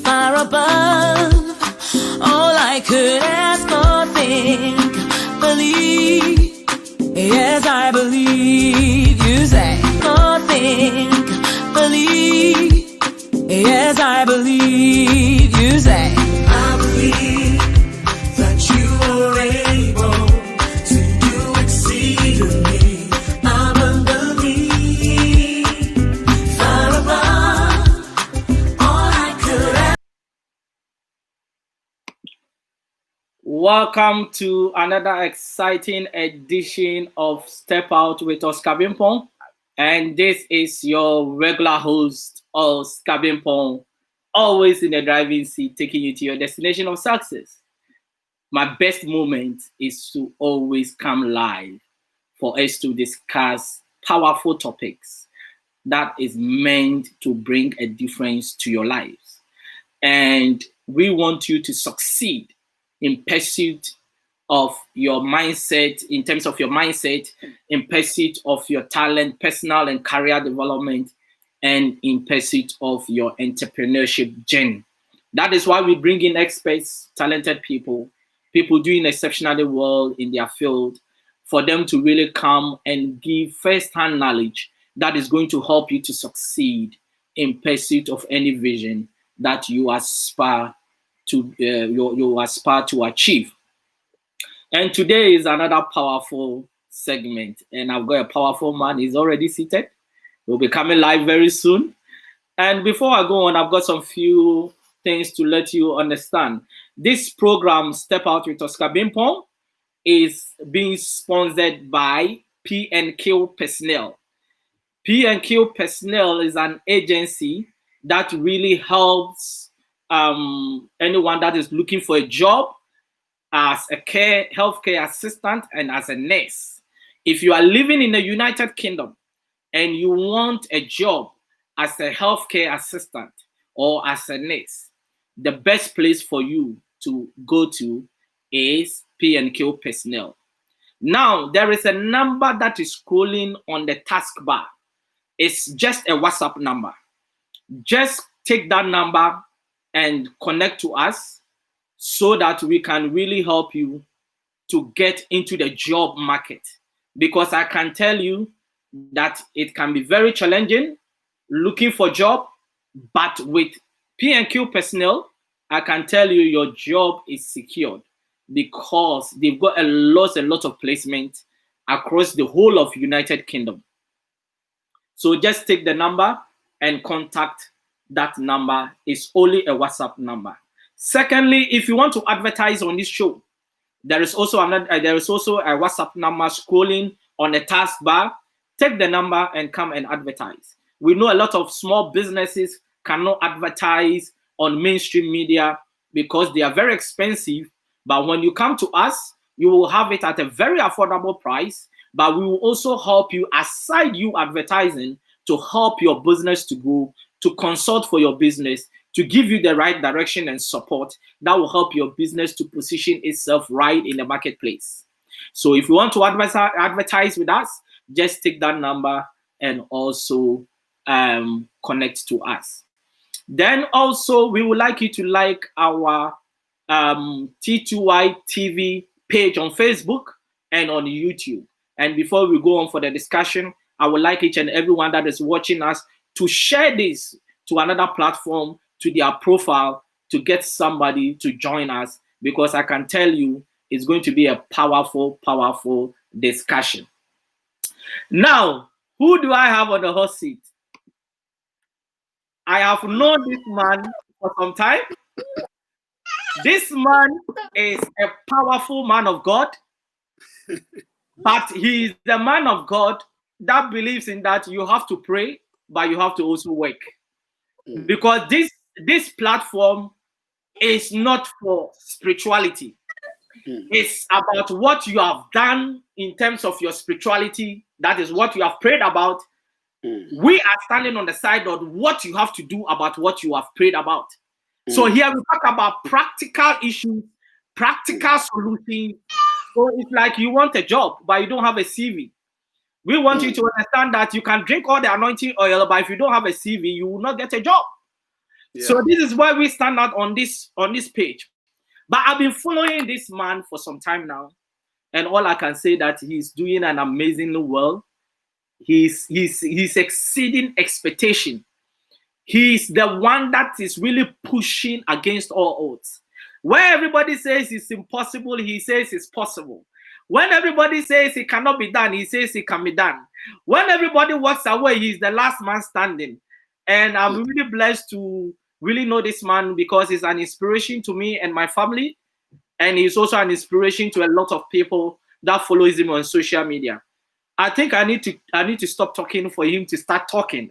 Far above all I could ask or think. Believe, yes, I believe. You say, or think. Believe, yes, I believe. You say, I believe that you are able to do exceedingly abundantly, far above all I could ask. Welcome to another exciting edition of Step Out with Oscar Bimpong. And this is your regular host, Oscar Bimpong, always in the driving seat, taking you to your destination of success. My best moment is to always come live for us to discuss powerful topics that is meant to bring a difference to your lives. And we want you to succeed in pursuit of your mindset, in terms of your mindset, in pursuit of your talent, personal and career development, and in pursuit of your entrepreneurship journey. That is why we bring in experts, talented people doing exceptionally well in their field, for them to really come and give first-hand knowledge that is going to help you to succeed in pursuit of any vision that you aspire to achieve. And today is another powerful segment, and I've got a powerful man. He's already seated. He'll be coming live very soon. And before I go on, I've got some few things to let you understand. This program, Step Out with Oscar Bimpong, is being sponsored by P&Q Personnel. P&Q Personnel is an agency that really helps anyone that is looking for a job as a healthcare assistant and as a nurse. If you are living in the United Kingdom and you want a job as a healthcare assistant or as a nurse, the best place for you to go to is P&Q Personnel. Now, there is a number that is scrolling on the taskbar. It's just a WhatsApp number. Just take that number and connect to us so that we can really help you to get into the job market. Because I can tell you that it can be very challenging looking for a job, but with P&Q Personnel, I can tell you your job is secured because they've got a lot of placement across the whole of United Kingdom. So just take the number and contact that number. It's only a WhatsApp number. Secondly, if you want to advertise on this show, there is also a WhatsApp number scrolling on the taskbar. Take the number and come and advertise. We know a lot of small businesses cannot advertise on mainstream media because they are very expensive. But when you come to us, you will have it at a very affordable price. But we will also help you, aside you advertising, to help your business to grow, to consult for your business, to give you the right direction and support that will help your business to position itself right in the marketplace. So if you want to advertise with us, just take that number and also connect to us. Then also, we would like you to like our T2i TV page on Facebook and on YouTube. And before we go on for the discussion, I would like each and everyone that is watching us to share this to another platform, to their profile, to get somebody to join us, because I can tell you it's going to be a powerful discussion. Now, who do I have on the hot seat? I have known this man for some time. This man is a powerful man of God, but he is the man of God that believes in that you have to pray, but you have to also work. Because this platform is not for spirituality. It's about what you have done in terms of your spirituality. That is what you have prayed about. We are standing on the side of what you have to do about what you have prayed about. So here we talk about practical issues, practical solutions. So it's like you want a job, but you don't have a CV. We want you to understand that you can drink all the anointing oil, but if you don't have a CV, you will not get a job. Yeah. So this is why we stand out on this page. But I've been following this man for some time now, and all I can say that he's doing an amazing well. He's exceeding expectation. He's the one that is really pushing against all odds. Where everybody says it's impossible, he says it's possible. When everybody says it cannot be done, he says it can be done. When everybody walks away, he's the last man standing. And I'm really blessed to really know this man because he's an inspiration to me and my family. And he's also an inspiration to a lot of people that follows him on social media. I think I need to stop talking for him to start talking.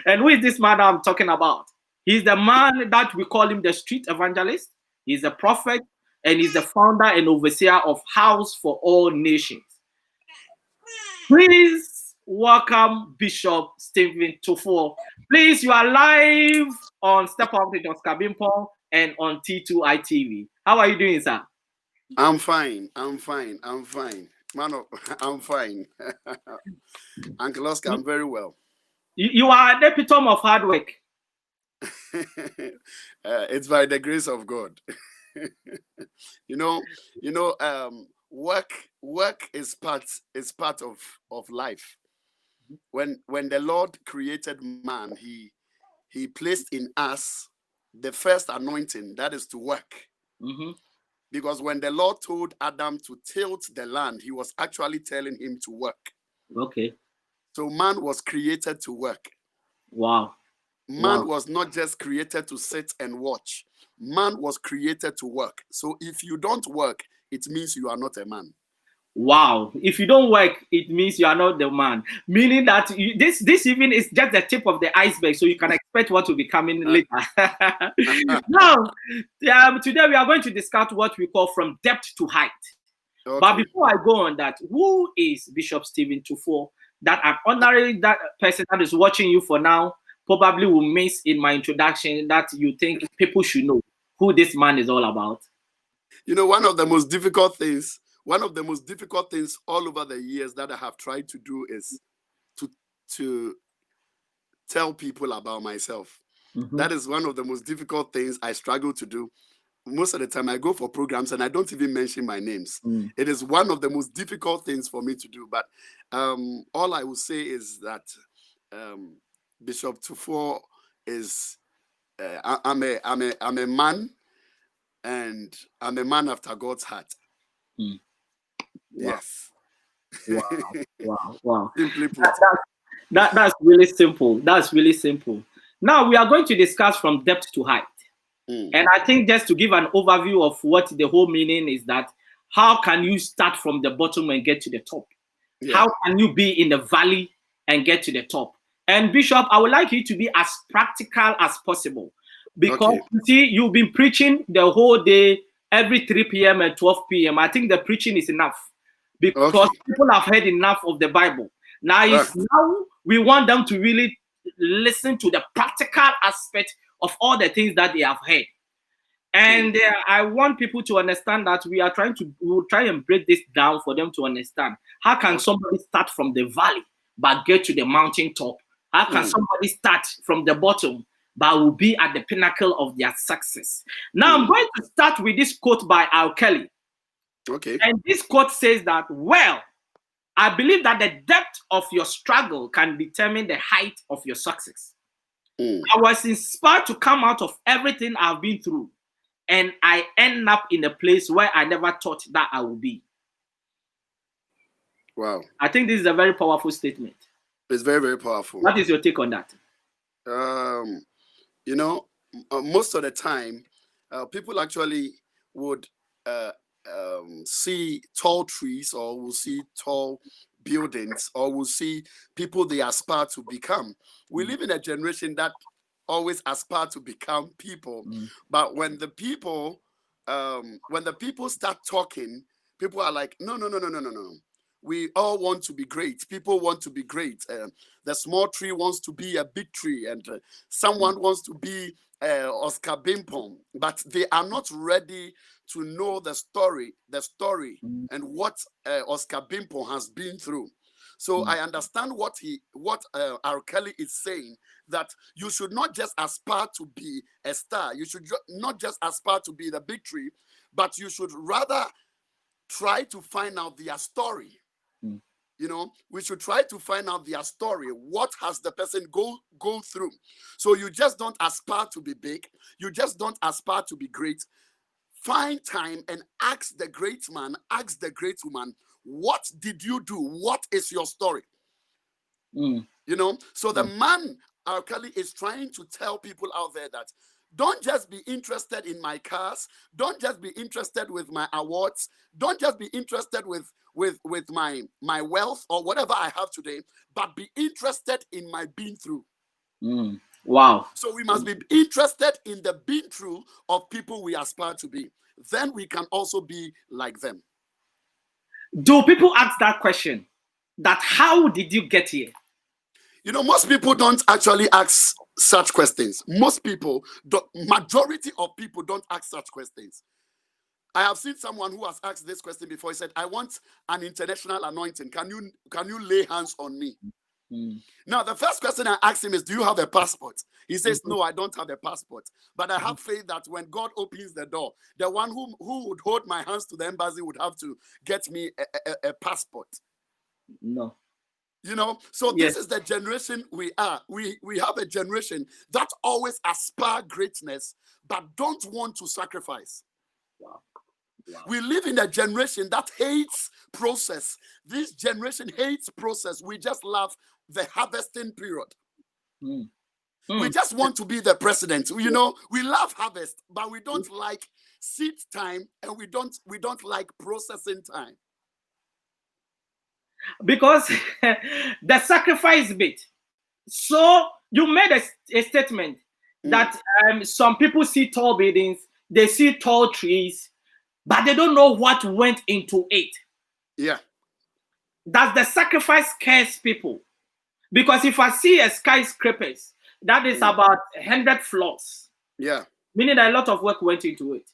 And who is this man I'm talking about? He's the man that we call him the street evangelist. He's a prophet, and he's the founder and overseer of House for All Nations. Please welcome Bishop Stephen Tuffuor. Please, you are live on STEPOUT with Bimpong and on T2i TV. How are you doing, sir? I'm fine. Man, I'm fine. Uncle Oscar, I'm very well. You are the epitome of hard work. It's by the grace of God. Work is part of life. When the Lord created man, he placed in us the first anointing, that is to work. Mm-hmm. Because when the Lord told Adam to tilt the land, he was actually telling him to work. Okay. So man was created to work. Wow. Man was not just created to sit and watch. Man was created to work. So if you don't work, it means you are not a man. Wow. If you don't work, it means you are not the man. Meaning that this even is just the tip of the iceberg, so you can expect what will be coming later. Now, today we are going to discuss what we call from depth to height. Okay. But before I go on that, who is Bishop Stephen Tuffuor? That I'm honoring that person that is watching you for now probably will miss in my introduction that you think people should know who this man is all about. One of the most difficult things all over the years that I have tried to do is to tell people about myself. Mm-hmm. That is one of the most difficult things I struggle to do. Most of the time I go for programs and I don't even mention my names. It is one of the most difficult things for me to do. But all I will say is that Bishop Tuffuor is I'm a man, and I'm a man after God's heart. Wow. Yes. Wow. Simply put. That's really simple. That's really simple. Now we are going to discuss from depth to height. And I think just to give an overview of what the whole meaning is, that how can you start from the bottom and get to the top? Yeah. How can you be in the valley and get to the top? And Bishop, I would like you to be as practical as possible, because you see, you've been preaching the whole day, every 3 p.m. and 12 p.m. I think the preaching is enough, because people have heard enough of the Bible. Now we want them to really listen to the practical aspect of all the things that they have heard. And I want people to understand that we will try and break this down for them to understand. How can somebody start from the valley but get to the mountain top? How can somebody start from the bottom but will be at the pinnacle of their success? Now I'm going to start with this quote by Al Kelly. Okay. And this quote says that, well, I believe that the depth of your struggle can determine the height of your success. I was inspired to come out of everything I've been through, and I end up in a place where I never thought that I would be. Wow. I think this is a very powerful statement. It's very, very powerful. What is your take on that? Most of the time, people actually would see tall trees, or will see tall buildings, or will see people they aspire to become. We live in a generation that always aspire to become people, but when the people start talking, people are like, no. We all want to be great. People want to be great. The small tree wants to be a big tree, and someone wants to be Oscar Bimpong, but they are not ready to know the story, and what Oscar Bimpong has been through. So I understand what R. Kelly is saying, that you should not just aspire to be a star. You should not just aspire to be the big tree, but you should rather try to find out their story. You know, we should try to find out their story. What has the person go through? So you just don't aspire to be big. You just don't aspire to be great. Find time and ask the great man, ask the great woman, what did you do? What is your story? You know, so the man, R. Kelly, is trying to tell people out there that don't just be interested in my cars. Don't just be interested with my awards. Don't just be interested with my wealth or whatever I have today, but be interested in my being through. Wow. So we must be interested in the being through of people we aspire to be. Then we can also be like them. Do people ask that question? That how did you get here? You know, most people don't actually ask such questions. Most people, majority of people don't ask such questions. I have seen someone who has asked this question before. He said, I want an international anointing. Can you lay hands on me? Now, the first question I asked him is, do you have a passport? He says, no, I don't have a passport. But I have faith that when God opens the door, the one who would hold my hands to the embassy would have to get me a passport. No. You know, so this is the generation we are. We have a generation that always aspire greatness, but don't want to sacrifice. Wow. We live in a generation that hates process. This generation hates process. We just love the harvesting period. We just want to be the president. You know, we love harvest, but we don't like seed time, and we don't like processing time. Because the sacrifice bit. So you made a statement that some people see tall buildings, they see tall trees, but they don't know what went into it. Yeah. Does the sacrifice scares people? Because if I see a skyscrapers, that is about 100 floors. Yeah. Meaning that a lot of work went into it.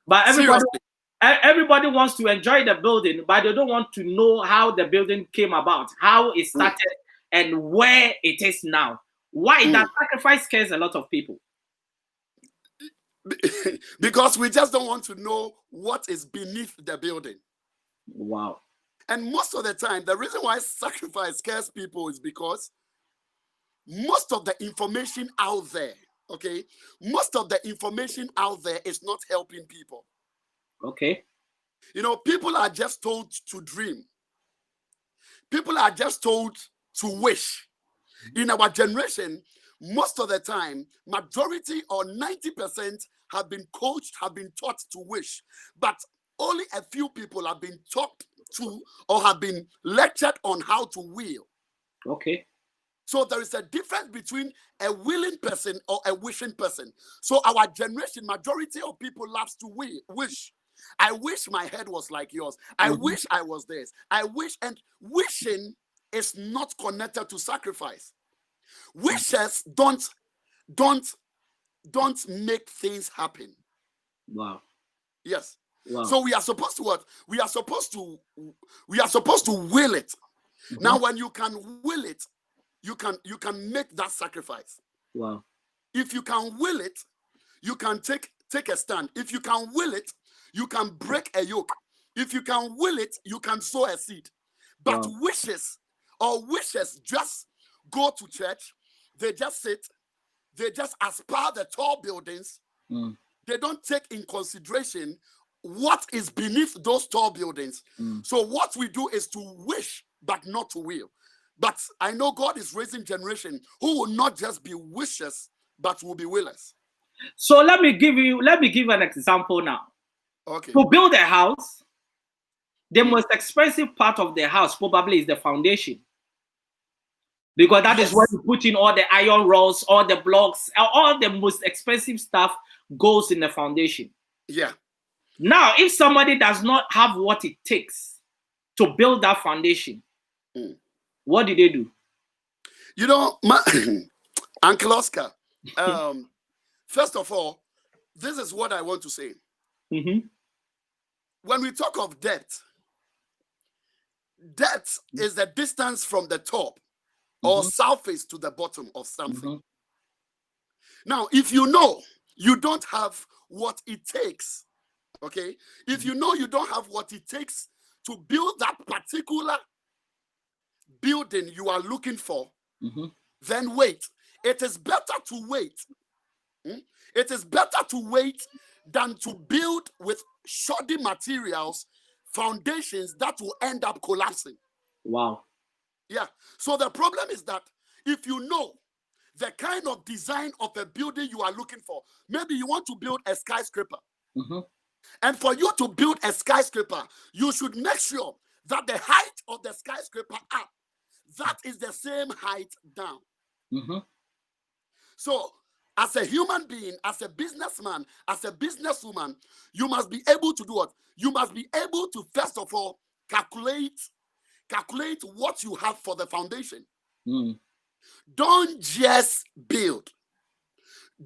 But Seriously. everybody wants to enjoy the building, but they don't want to know how the building came about, how it started, and where it is now. Why? That sacrifice scares a lot of people. Because we just don't want to know what is beneath the building. Wow. And most of the time, the reason why sacrifice scares people is because most of the information out there, okay, most of the information out there is not helping people. Okay. You know, people are just told to dream. People are just told to wish. In our generation, most of the time, majority or 90% have been coached, have been taught to wish. But only a few people have been taught to or have been lectured on how to will. Okay. So there is a difference between a willing person or a wishing person. So our generation, majority of people loves to wish. I wish my head was like yours. I wish I was this. I wish, and wishing is not connected to sacrifice. Wishes don't make things happen. Wow. Yes. Wow. So we are supposed to what? We are supposed to will it. Now, when you can will it, you can make that sacrifice. Wow. If you can will it, you can take a stand. If you can will it, you can break a yoke. If you can will it, you can sow a seed. But wishes just go to church, they just sit, they just aspire the tall buildings. They don't take in consideration what is beneath those tall buildings. So what we do is to wish, but not to will. But I know God is raising generation who will not just be wishers, but will be willers. So let me give an example now. Okay. To build a house, the most expensive part of the house probably is the foundation. Because that is where you put in all the iron rods, all the blocks, all the most expensive stuff goes in the foundation. Yeah. Now, if somebody does not have what it takes to build that foundation, what do they do? You know, Uncle Oscar, first of all, this is what I want to say. When we talk of debt, Depth is the distance from the top or surface to the bottom of something. Now, if you know you don't have what it takes, okay? If you know you don't have what it takes to build that particular building you are looking for, then wait. It is better to wait. It is better to wait than to build with shoddy materials, foundations that will end up collapsing. Wow. Yeah. So the problem is that if you know the kind of design of a building you are looking for, maybe you want to build a skyscraper. And for you to build a skyscraper, you should make sure that the height of the skyscraper up, that is the same height down. So as a human being, as a businessman, as a businesswoman, you must be able to do what? You must be able to, first of all, calculate what you have for the foundation. Don't just build.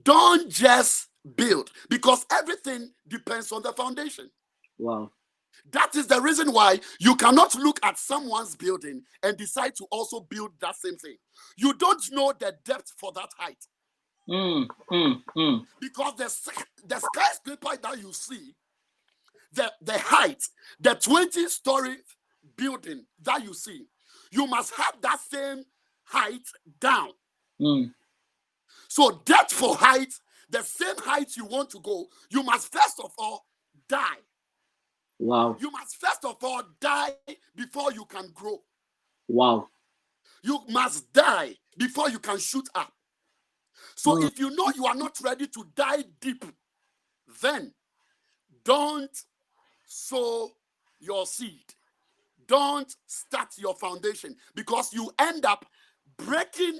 Don't just build, because everything depends on the foundation. Wow. That is the reason why you cannot look at someone's building and decide to also build that same thing. You don't know the depth for that height. Because the skyscraper that you see, the height, the 20-story building that you see, you must have that same height down. So depth for height, the same height you want to go, you must first of all die. Wow. You must first of all die before you can grow. Wow. You must die before you can shoot up. So if you know you are not ready to die deep, then don't sow your seed. Don't start your foundation, because you end up breaking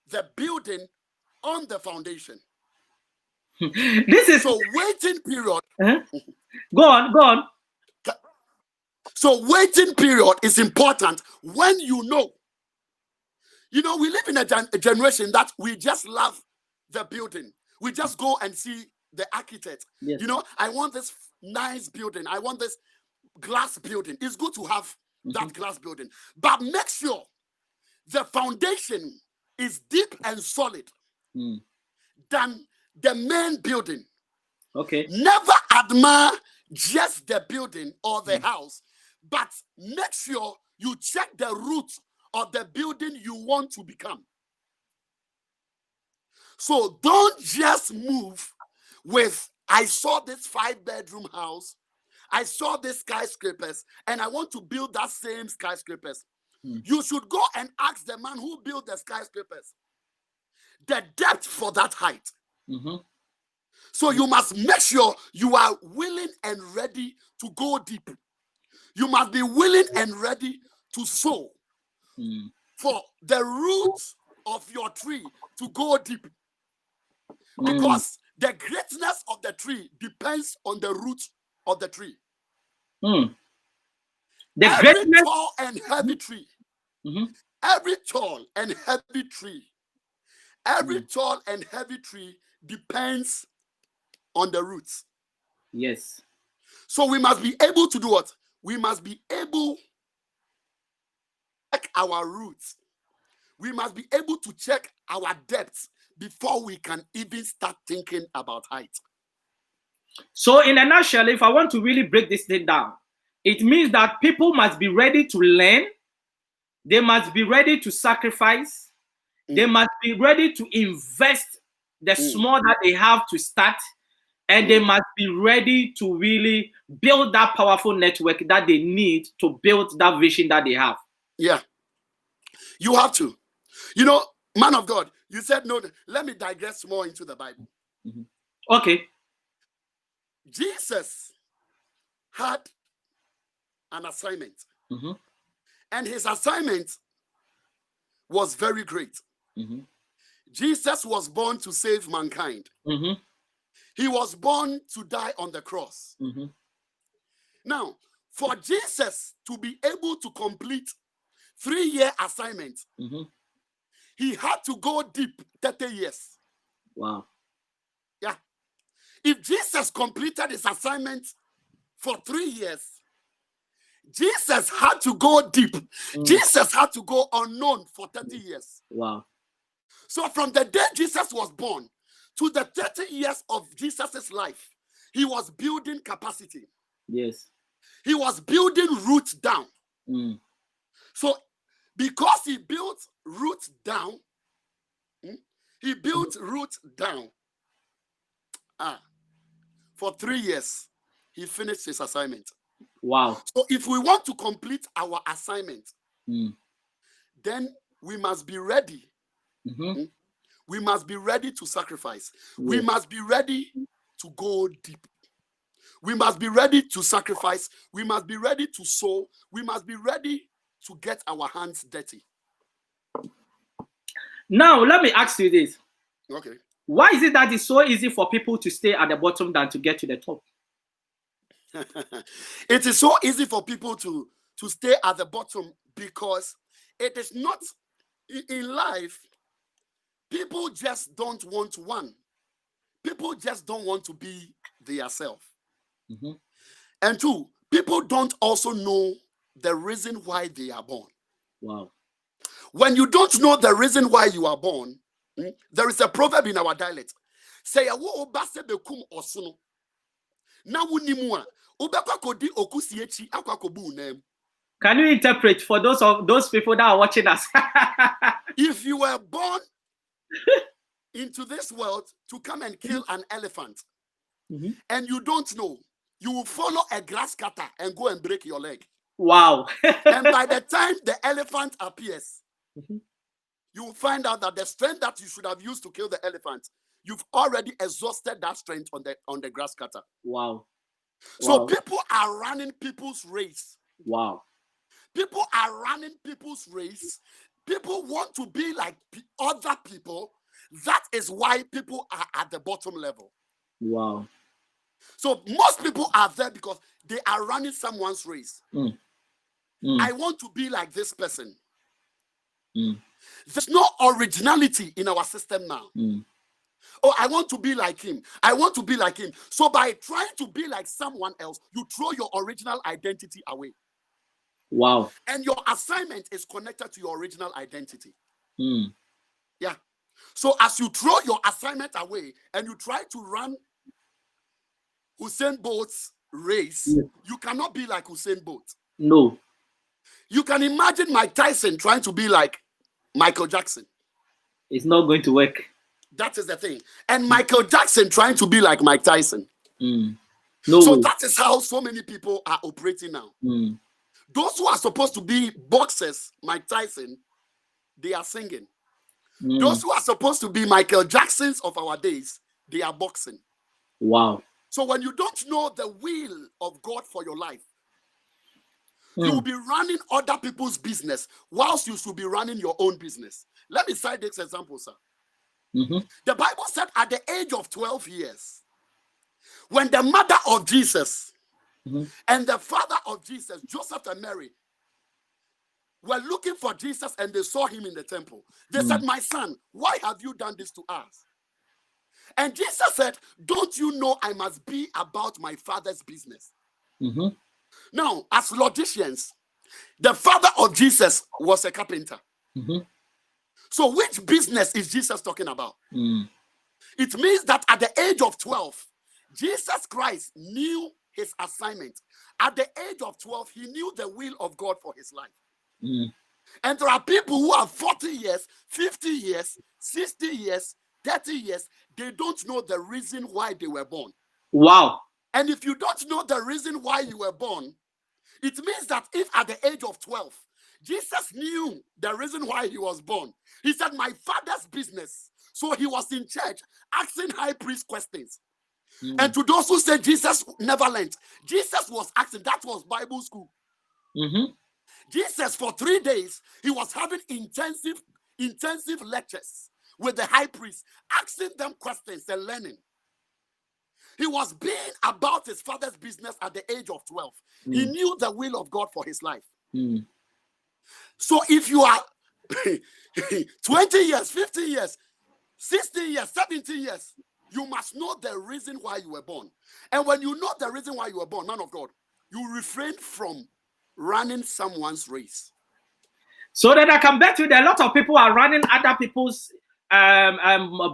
the building on the foundation. This is So waiting period. Go on. So waiting period is important when you know. You know, we live in a generation that we just love the building. We just go and see the architect. Yes. You know, I want this nice building. I want this glass building. It's good to have that glass building. But make sure the foundation is deep and solid than the main building. Okay. Never admire just the building or the house, but make sure you check the root of the building you want to become. So don't just move with, I saw this 5-bedroom house, I saw these skyscrapers, and I want to build that same skyscrapers. You should go and ask the man who built the skyscrapers the depth for that height. So you must make sure you are willing and ready to go deep. You must be willing and ready to sow for the roots of your tree to go deep. Because the greatness of the tree depends on the roots of the tree. Every tall and heavy tree, every tall and heavy tree, every tall and heavy tree depends on the roots. Yes. So we must be able to do what? We must be able to check our roots. We must be able to check our depths before we can even start thinking about height. So in a nutshell, if I want to really break this thing down, it means that people must be ready to learn. They must be ready to sacrifice. They must be ready to invest the small that they have to start. And they must be ready to really build that powerful network that they need to build that vision that they have. Yeah. You have to. You know, man of God, you said no. Let me digress more into the Bible. Okay. Jesus had an assignment. And his assignment was very great. Jesus was born to save mankind. He was born to die on the cross. Now, for Jesus to be able to complete 3-year assignment, he had to go deep 30 years. Wow. Yeah. If Jesus completed his assignment for 3 years, Jesus had to go deep. Jesus had to go unknown for 30 years. Wow. So from the day Jesus was born to the 30 years of Jesus's life, he was building capacity. Yes. He was building roots down. So because he built roots down, he built roots down. For 3 years, he finished his assignment. Wow. So if we want to complete our assignment, then we must be ready. We must be ready to sacrifice. We must be ready to go deep. We must be ready to sacrifice. We must be ready to sow. We must be ready to get our hands dirty. Now, let me ask you this. Okay. Why is it that it's so easy for people to stay at the bottom than to get to the top? It is so easy for people to stay at the bottom because it is not in life. People just don't want one. People just don't want to be themselves. And two, people don't also know the reason why they are born. Wow. When you don't know the reason why you are born, there is a proverb in our dialect. Say bekum osuno. Na wunimu a obekwa kodi okusi echi akwa kobu nem. Can you interpret for those people that are watching us? If you were born into this world to come and kill an elephant, and you don't know, you will follow a grass cutter and go and break your leg. Wow. And by the time the elephant appears, you will find out that the strength that you should have used to kill the elephant, you've already exhausted that strength on the grass cutter. Wow. So people are running people's race. Wow. People are running people's race. People want to be like other people. That is why people are at the bottom level. Wow. So most people are there because they are running someone's race. I want to be like this person. There's no originality in our system now. Oh, I want to be like him. I want to be like him. So by trying to be like someone else, you throw your original identity away. Wow. And your assignment is connected to your original identity. Yeah. So as you throw your assignment away and you try to run Usain Bolt's race, you cannot be like Usain Bolt. No. You can imagine Mike Tyson trying to be like Michael Jackson. It's not going to work. That is the thing. And Michael Jackson trying to be like Mike Tyson. No. So that is how so many people are operating now. Those who are supposed to be boxers, Mike Tyson, they are singing. Those who are supposed to be Michael Jacksons of our days, they are boxing. Wow. So when you don't know the will of God for your life, you will be running other people's business whilst you should be running your own business. Let me cite this example, sir. The Bible said at the age of 12 years, when the mother of Jesus and the father of Jesus, Joseph and Mary, were looking for Jesus and they saw him in the temple, they said, "My son, why have you done this to us?" And Jesus said, "Don't you know I must be about my father's business?" Now, as logicians, the father of Jesus was a carpenter. So which business is Jesus talking about? It means that at the age of 12, Jesus Christ knew his assignment. At the age of 12, he knew the will of God for his life. And there are people who are 40 years, 50 years, 60 years, 30 years. They don't know the reason why they were born. Wow. And if you don't know the reason why you were born, it means that if at the age of 12, Jesus knew the reason why he was born, he said, "My father's business." So he was in church asking high priest questions. And to those who say Jesus never learned, Jesus was asking. That was Bible school. Jesus, for 3 days, he was having intensive lectures with the high priest, asking them questions and learning. He was being about his father's business at the age of 12. He knew the will of God for his life. So if you are 20 years, 50 years, 60 years, 70 years, you must know the reason why you were born. And when you know the reason why you were born, man of God, you refrain from running someone's race. So that I can bet you that a lot of people are running other people's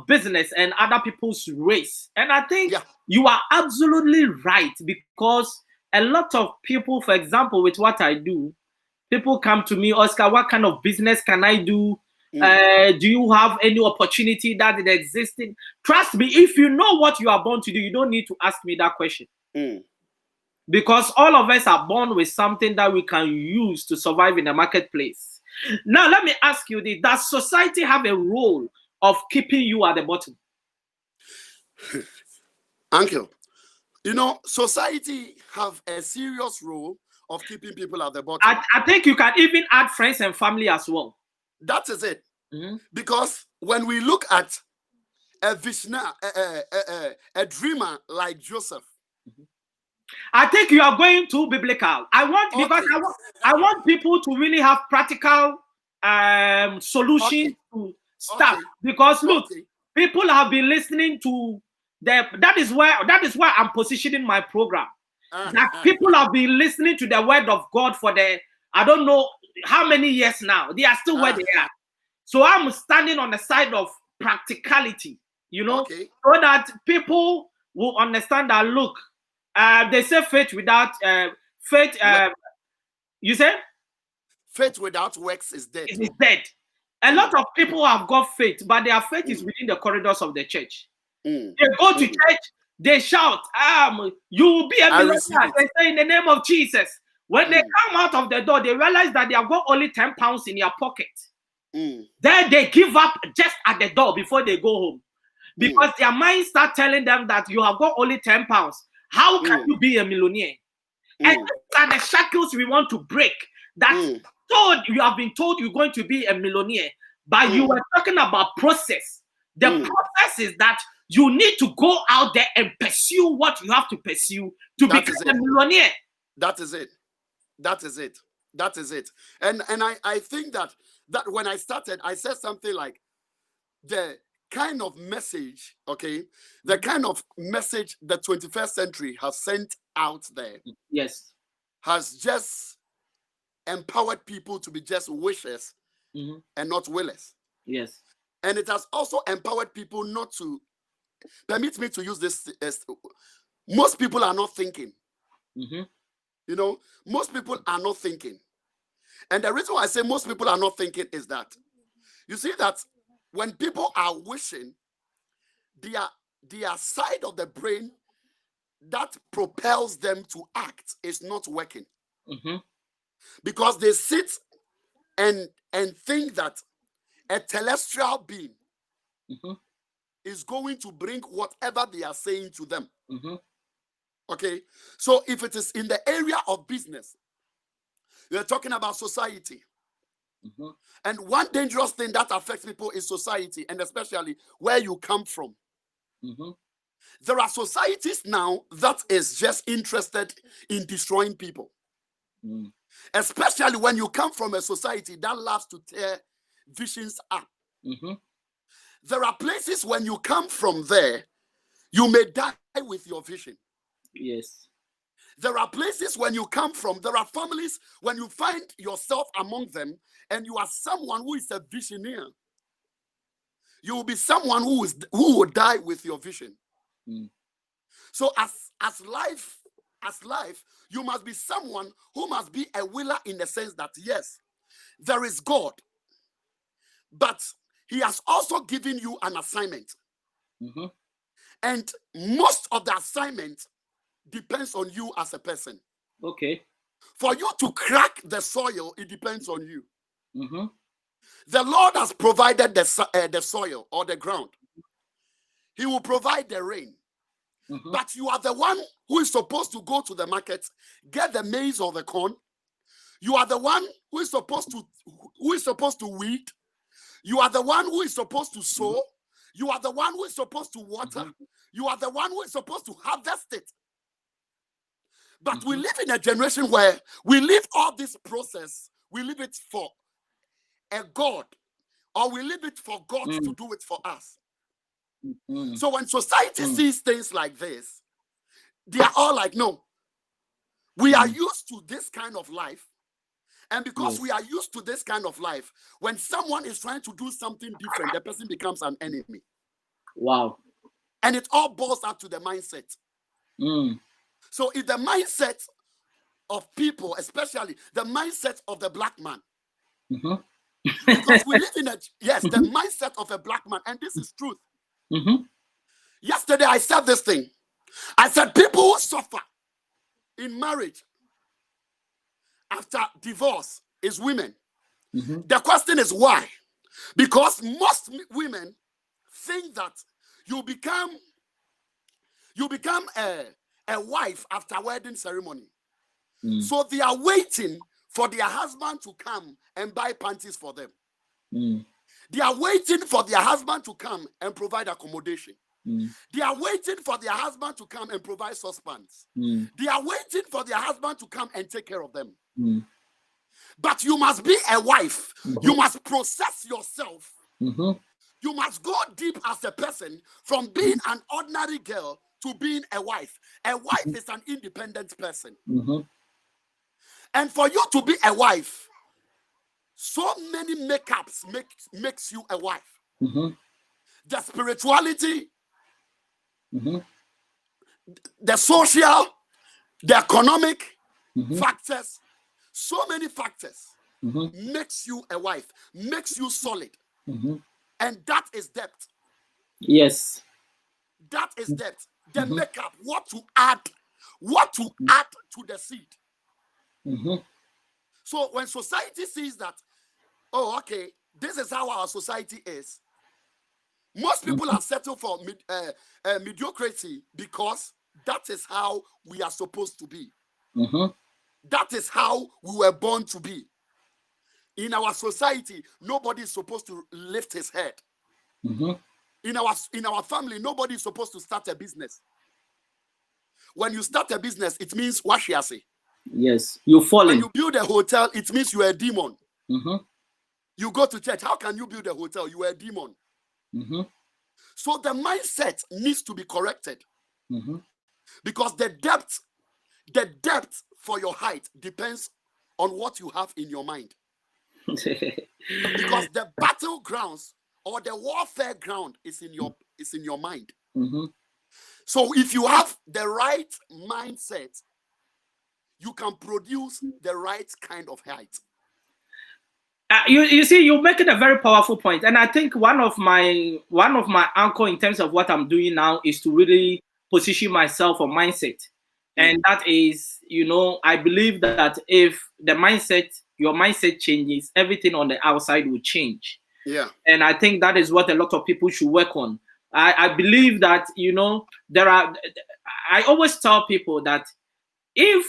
business and other people's race. And I think you are absolutely right, because a lot of people, for example, with what I do, people come to me, Oscar, what kind of business can I do? Do you have any opportunity that is existing? Trust me, if you know what you are born to do, you don't need to ask me that question. Because all of us are born with something that we can use to survive in the marketplace. Now, let me ask you this. Does society have a role of keeping you at the bottom? Uncle, you know, society have a serious role of keeping people at the bottom. I think you can even add friends and family as well. That is it. Because when we look at a visionary, a dreamer like Joseph, I think you are going too biblical. I want people to really have practical solutions to stuff. Because look, people have been listening to the. That is why I'm positioning my program. That people have been listening to the word of God for I don't know how many years now. They are still where they are. So I'm standing on the side of practicality, you know, so that people will understand that, look, they say faith without faith. You say faith without works is dead. It is dead. A lot of people have got faith, but their faith is within the corridors of the church. They go to church, they shout, you will be a millionaire. They say in the name of Jesus. When they come out of the door, they realize that they have got only 10 pounds in their pocket. Then they give up just at the door before they go home. Because their mind start telling them that you have got only 10 pounds. How can you be a millionaire? And these are the shackles we want to break. That you have been told you're going to be a millionaire, but you were talking about process. The process is that you need to go out there and pursue what you have to pursue to become a millionaire. That is it. That is it. That is it. And I think that when I started, I said something like the kind of message, the kind of message the 21st century has sent out there, has just empowered people to be just wishers and not willers. And it has also empowered people not to, permit me to use this, most people are not thinking. You know, most people are not thinking. And the reason why I say most people are not thinking is that, you see that when people are wishing, their side of the brain that propels them to act is not working. Because they sit and think that a celestial being is going to bring whatever they are saying to them. So if it is in the area of business, we're talking about society. And one dangerous thing that affects people is society, and especially where you come from. There are societies now that is just interested in destroying people. Especially when you come from a society that loves to tear visions up. There are places when you come from there, you may die with your vision. There are places when you come from, there are families when you find yourself among them and you are someone who is a visionary. You will be someone who will die with your vision. So as life, you must be someone who must be a willer in the sense that, yes, there is God, but he has also given you an assignment. And most of the assignment depends on you as a person. For you to crack the soil, it depends on you. The Lord has provided the soil or the ground. He will provide the rain. But you are the one who is supposed to go to the market, get the maize or the corn. You are the one who is supposed to weed. You are the one who is supposed to sow. You are the one who is supposed to water. You are the one who is supposed to harvest it. But we live in a generation where we leave all this process, we leave it for a God, or we leave it for God to do it for us. So when society sees things like this, they are all like, no, we are used to this kind of life. And because we are used to this kind of life, when someone is trying to do something different, the person becomes an enemy. Wow. And it all boils up to the mindset. Mm. So if the mindset of people, especially the mindset of the black man, because we live in the mindset of a black man, and this is truth. Yesterday I said this thing. I said people who suffer in marriage after divorce is women. The question is why? Because most women think that you become a wife after wedding ceremony. So they are waiting for their husband to come and buy panties for them. They are waiting for their husband to come and provide accommodation. They are waiting for their husband to come and provide saucepans. They are waiting for their husband to come and take care of them. But you must be a wife. You must process yourself. You must go deep as a person from being an ordinary girl to being a wife. A wife is an independent person. And for you to be a wife, so many makeups makes you a wife. The spirituality, the social, the economic factors, so many factors makes you a wife, makes you solid. And that is depth. Yes. That is depth. The makeup, what to add to the seed. So when society sees that, oh, okay, this is how our society is, most people are settled for mediocrity because that is how we are supposed to be. That is how we were born to be. In our society, nobody is supposed to lift his head. In our family, nobody is supposed to start a business. When you start a business, it means washiase. Yes, you fall When in. you build a hotel, it means you are a demon. You go to church. How can you build a hotel? You are a demon. So the mindset needs to be corrected. Because the depth for your height depends on what you have in your mind. Because the battlegrounds or the warfare ground is in your mind. So if you have the right mindset, you can produce the right kind of height. You see, you're making a very powerful point, and I think one of my anchor in terms of what I'm doing now is to really position myself on mindset, and that is, I believe that if your mindset changes, everything on the outside will change. Yeah, and I think that is what a lot of people should work on. I believe that I always tell people that if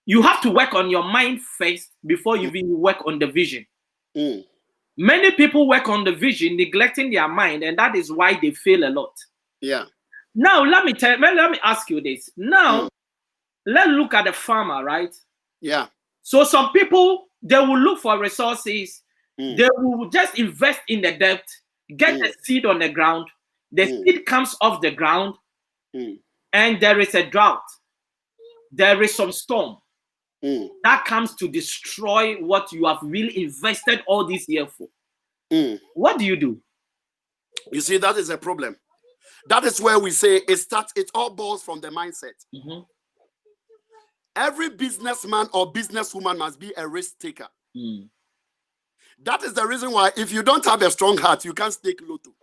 you have to work on your mind first before you even work on the vision. Many people work on the vision, neglecting their mind, and that is why they fail a lot. Yeah. Now, let me ask you this. Now, let's look at the farmer, right? Yeah. So some people, they will look for resources. They will just invest in the debt, get the seed on the ground. The seed comes off the ground, and there is a drought. There is some storm that comes to destroy what you have really invested all this year for. What do you do? You see, that is a problem. That is where we say it all boils from the mindset. Every businessman or businesswoman must be a risk taker. That is the reason why if you don't have a strong heart, you can't stake lotto.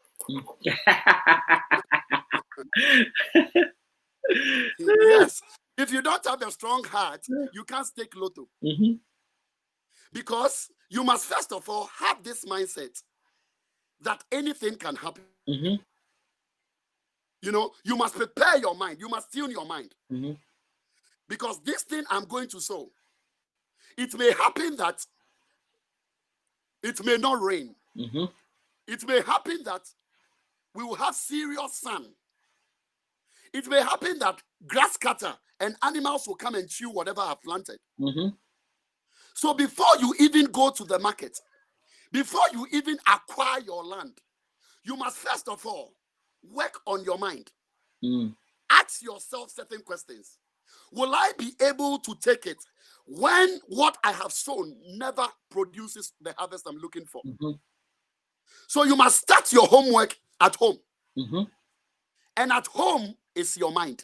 Yes. If you don't have a strong heart, you can't stake lotto. Because you must first of all have this mindset that anything can happen. You must prepare your mind. You must tune your mind. Because this thing I'm going to sow, it may happen that it may not rain. It may happen that we will have serious sun. It may happen that grass cutter and animals will come and chew whatever I've planted. So before you even go to the market, before you even acquire your land, you must first of all work on your mind. Ask yourself certain questions. Will I be able to take it when what I have sown never produces the harvest I'm looking for? So you must start your homework at home. And at home is your mind.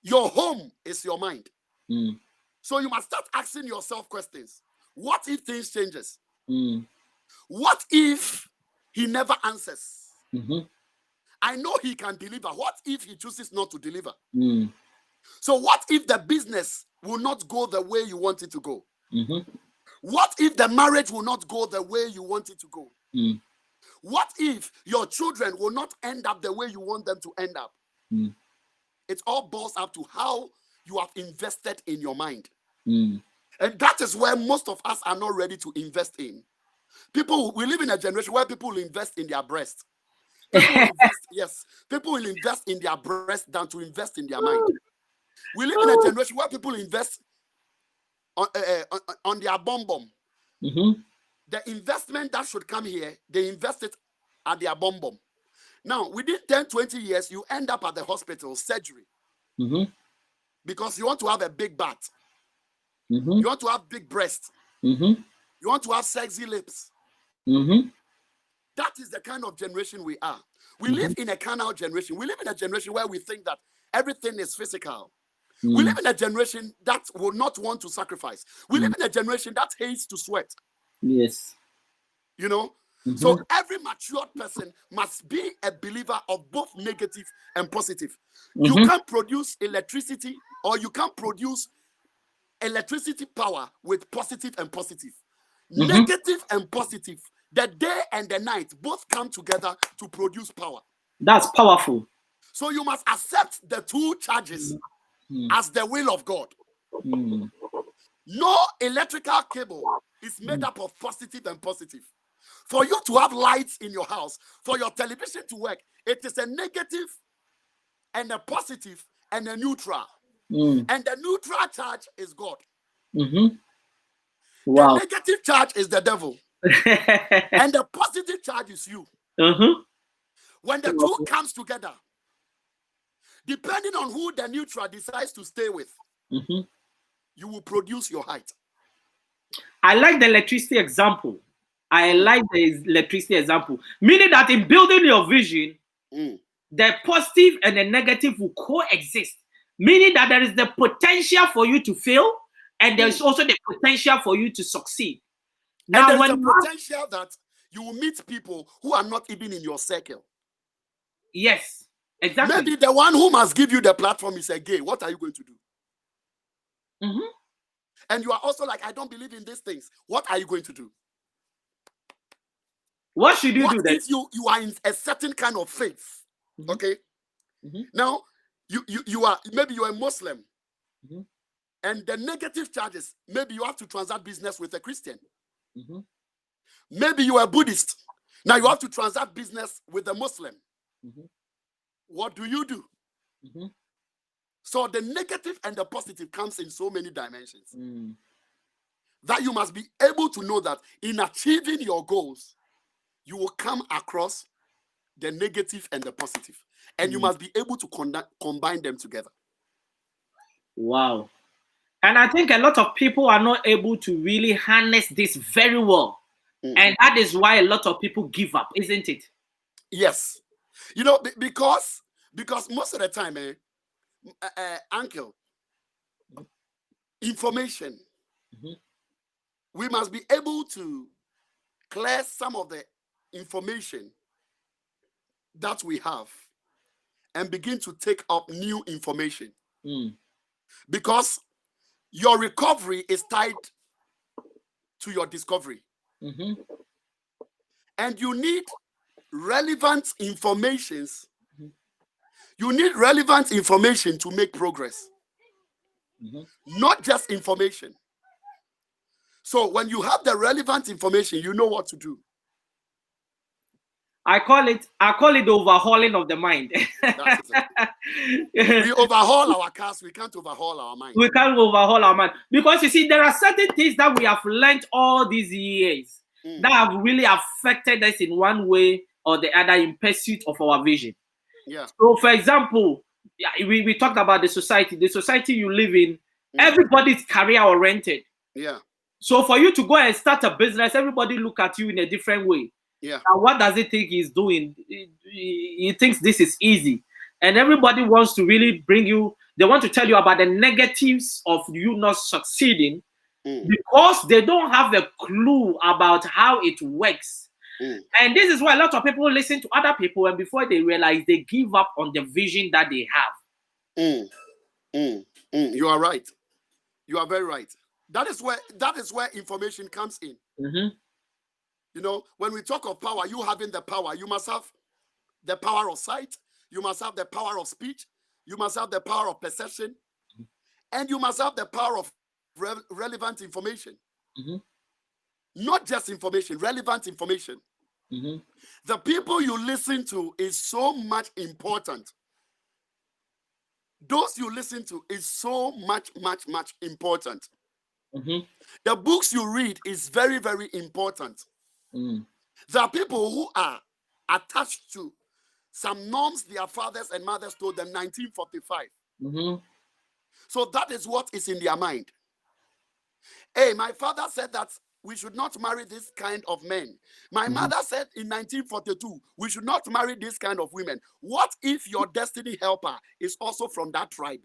Your home is your mind. So you must start asking yourself questions. What if things changes? What if he never answers? I know he can deliver. What if he chooses not to deliver? So what if the business will not go the way you want it to go? What if the marriage will not go the way you want it to go? What if your children will not end up the way you want them to end up? It all boils up to how you have invested in your mind. And that is where most of us are not ready to invest in. We live in a generation where people will invest in their breast. People will invest in their breast than to invest in their mind. We live in a generation where people invest on their bum. The investment that should come here, they invest it at their bum. Now, within 10, 20 years, you end up at the hospital, surgery. Because you want to have a big butt. You want to have big breasts. You want to have sexy lips. That is the kind of generation we are. We live in a carnal generation. We live in a generation where we think that everything is physical. We live in a generation that will not want to sacrifice. We live in a generation that hates to sweat. Yes. You know? So every matured person must be a believer of both negative and positive. You can't produce electricity, or you can't produce electricity power with positive and positive. Negative and positive, the day and the night both come together to produce power. That's powerful. So you must accept the two charges as the will of God. No electrical cable is made up of positive and positive. For you to have lights in your house, for your television to work, it is a negative and a positive and a neutral. And the neutral charge is God. Wow. The negative charge is the devil. And the positive charge is you. When the two comes together, depending on who the neutral decides to stay with, you will produce your height. I like the electricity example. Meaning that in building your vision, the positive and the negative will coexist. Meaning that there is the potential for you to fail, and there's also the potential for you to succeed. Now, and there's a potential that you will meet people who are not even in your circle. Yes, exactly. Maybe the one who must give you the platform is a gay. What are you going to do? And you are also like, I don't believe in these things. What are you going to do? What should you do then? If you are in a certain kind of faith, okay? Now, you are, maybe you are a Muslim, and the negative charges, maybe you have to transact business with a Christian. Maybe you are a Buddhist. Now you have to transact business with a Muslim. What do you do? So the negative and the positive comes in so many dimensions that you must be able to know that in achieving your goals, you will come across the negative and the positive, and you must be able to combine them together. Wow. And I think a lot of people are not able to really harness this very well. And that is why a lot of people give up, isn't it? Yes. You know, because most of the time, Uncle, information, we must be able to clear some of the information that we have and begin to take up new information. Because your recovery is tied to your discovery. And you need relevant informations. You need relevant information to make progress. Not just information. So when you have the relevant information, you know what to do. I call it the overhauling of the mind. That's it. We overhaul our cars, we can't overhaul our mind. We can't overhaul our mind. Because you see, there are certain things that we have learned all these years that have really affected us in one way or the other in pursuit of our vision. Yeah. So, for example, yeah, we talked about the society you live in. Everybody's career oriented. Yeah. So for you to go and start a business, everybody look at you in a different way. Yeah. Now, what does he think he's doing? He thinks this is easy. And everybody wants to really bring you, they want to tell you about the negatives of you not succeeding because they don't have a clue about how it works. And this is why a lot of people listen to other people, and before they realize, they give up on the vision that they have. You are right. You are very right. That is where information comes in. You know, when we talk of power, you having the power, you must have the power of sight, you must have the power of speech, you must have the power of perception, and you must have the power of relevant information. Not just information, relevant information. The people you listen to is so much important. Those you listen to is so much important. The books you read is very, very important. There are people who are attached to some norms their fathers and mothers told them 1945. So that is what is in their mind. Hey, my father said that we should not marry this kind of men. My mother said in 1942, we should not marry this kind of women. What if your destiny helper is also from that tribe?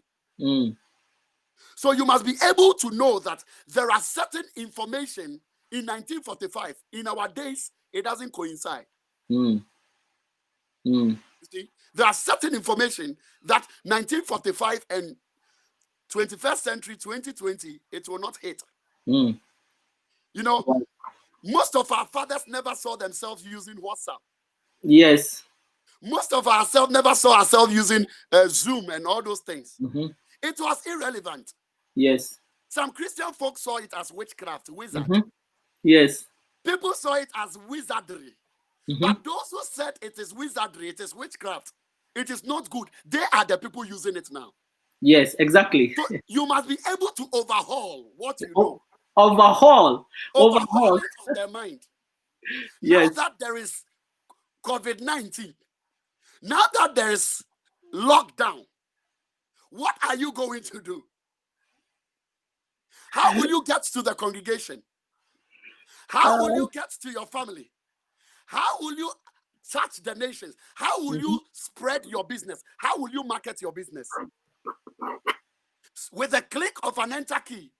So you must be able to know that there are certain information in 1945. In our days, it doesn't coincide. You see, there are certain information that 1945 and 21st century 2020, it will not hit. You know, most of our fathers never saw themselves using WhatsApp. Yes. Most of ourselves never saw ourselves using Zoom and all those things. It was irrelevant. Yes. Some Christian folks saw it as witchcraft, wizard. Yes. People saw it as wizardry. But those who said it is wizardry, it is witchcraft, it is not good, they are the people using it now. Yes, exactly. So you must be able to overhaul what you know. Overhaul Of their mind. Yes. Now that there is COVID-19, now that there is lockdown, what are you going to do? How will you get to the congregation? How will you get to your family? How will you touch the nations? How will you spread your business? How will you market your business? With a click of an enter key,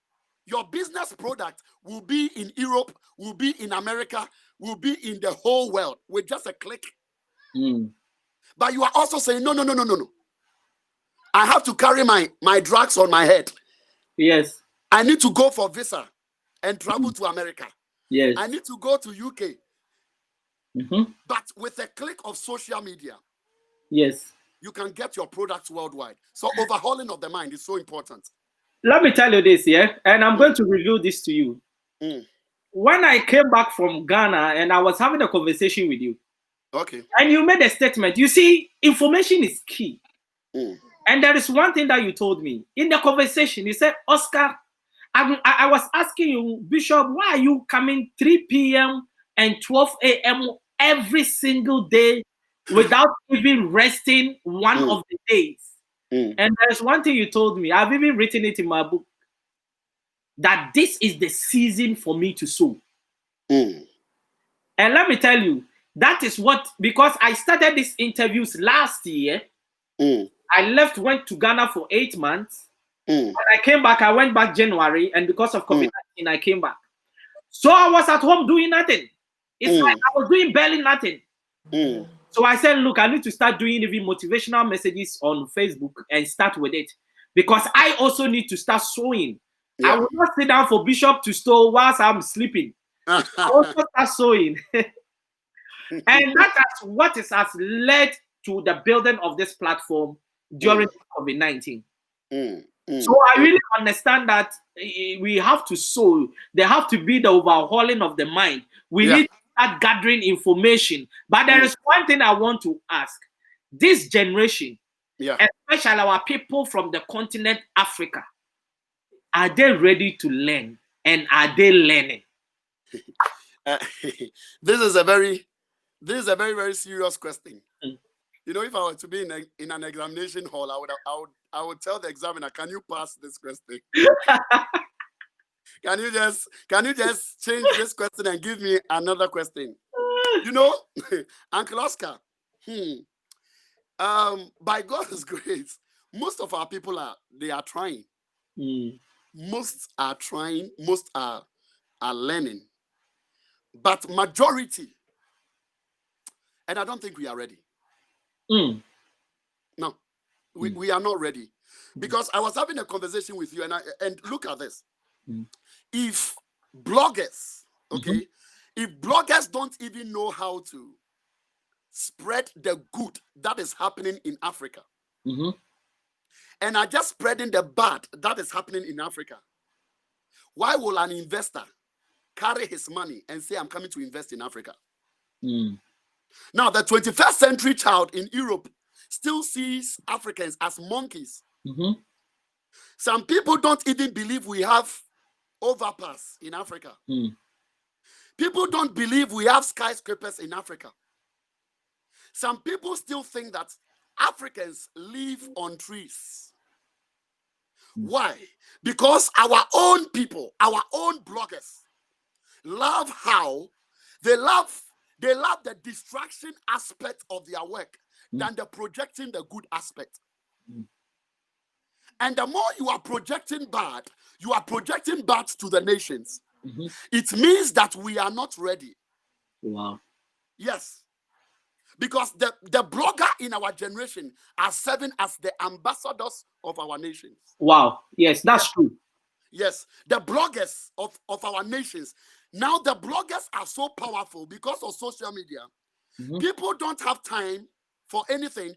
your business product will be in Europe, will be in America, will be in the whole world with just a click. But you are also saying, no. I have to carry my drugs on my head. Yes. I need to go for visa and travel to America. Yes. I need to go to UK. But with a click of social media, yes, you can get your products worldwide. So overhauling of the mind is so important. Let me tell you this, yeah, and I'm going to reveal this to you. When I came back from Ghana and I was having a conversation with you, okay, and you made a statement, you see, information is key. And there is one thing that you told me in the conversation. You said, Oscar, I was asking you, Bishop, why are you coming 3 p.m. and 12 a.m. every single day without even resting one of the days? And there's one thing you told me, I've even written it in my book, that this is the season for me to sow. And let me tell you, that is what, because I started these interviews last year, I left, went to Ghana for 8 months. When I came back, I went back January, and because of COVID-19, I came back. So I was at home doing nothing. It's like I was doing barely nothing. So I said, look, I need to start doing even motivational messages on Facebook and start with it. Because I also need to start sowing. I will not sit down for Bishop to sow whilst I'm sleeping. I also start sowing. And that's what has led to the building of this platform during COVID-19. So I really understand that we have to sow. There have to be the overhauling of the mind. We need to start gathering information. But there is one thing I want to ask. This generation, especially our people from the continent Africa, are they ready to learn? And are they learning? This is a very, very serious question. You know, if I were to be in an examination hall, I would tell the examiner, can you pass this question? Can you just change this question and give me another question? You know, Uncle Oscar, by God's grace, most of our people are trying. Most are trying, most are learning. But majority, and I don't think we are ready. No, we are not ready. Because I was having a conversation with you, and look at this. If bloggers, okay, if bloggers don't even know how to spread the good that is happening in Africa, and are just spreading the bad that is happening in Africa, why will an investor carry his money and say, I'm coming to invest in Africa? Now, the 21st century child in Europe still sees Africans as monkeys. Some people don't even believe we have overpass in Africa. People don't believe we have skyscrapers in Africa. Some people still think that Africans live on trees. Why? Because our own people, our own bloggers, love how they love the distraction aspect of their work than the projecting the good aspect. And the more you are projecting bad to the nations. It means that we are not ready. Wow. Yes. Because the blogger in our generation are serving as the ambassadors of our nations. Wow. Yes, that's true. Yes. The bloggers of our nations. Now the bloggers are so powerful because of social media. People don't have time for anything.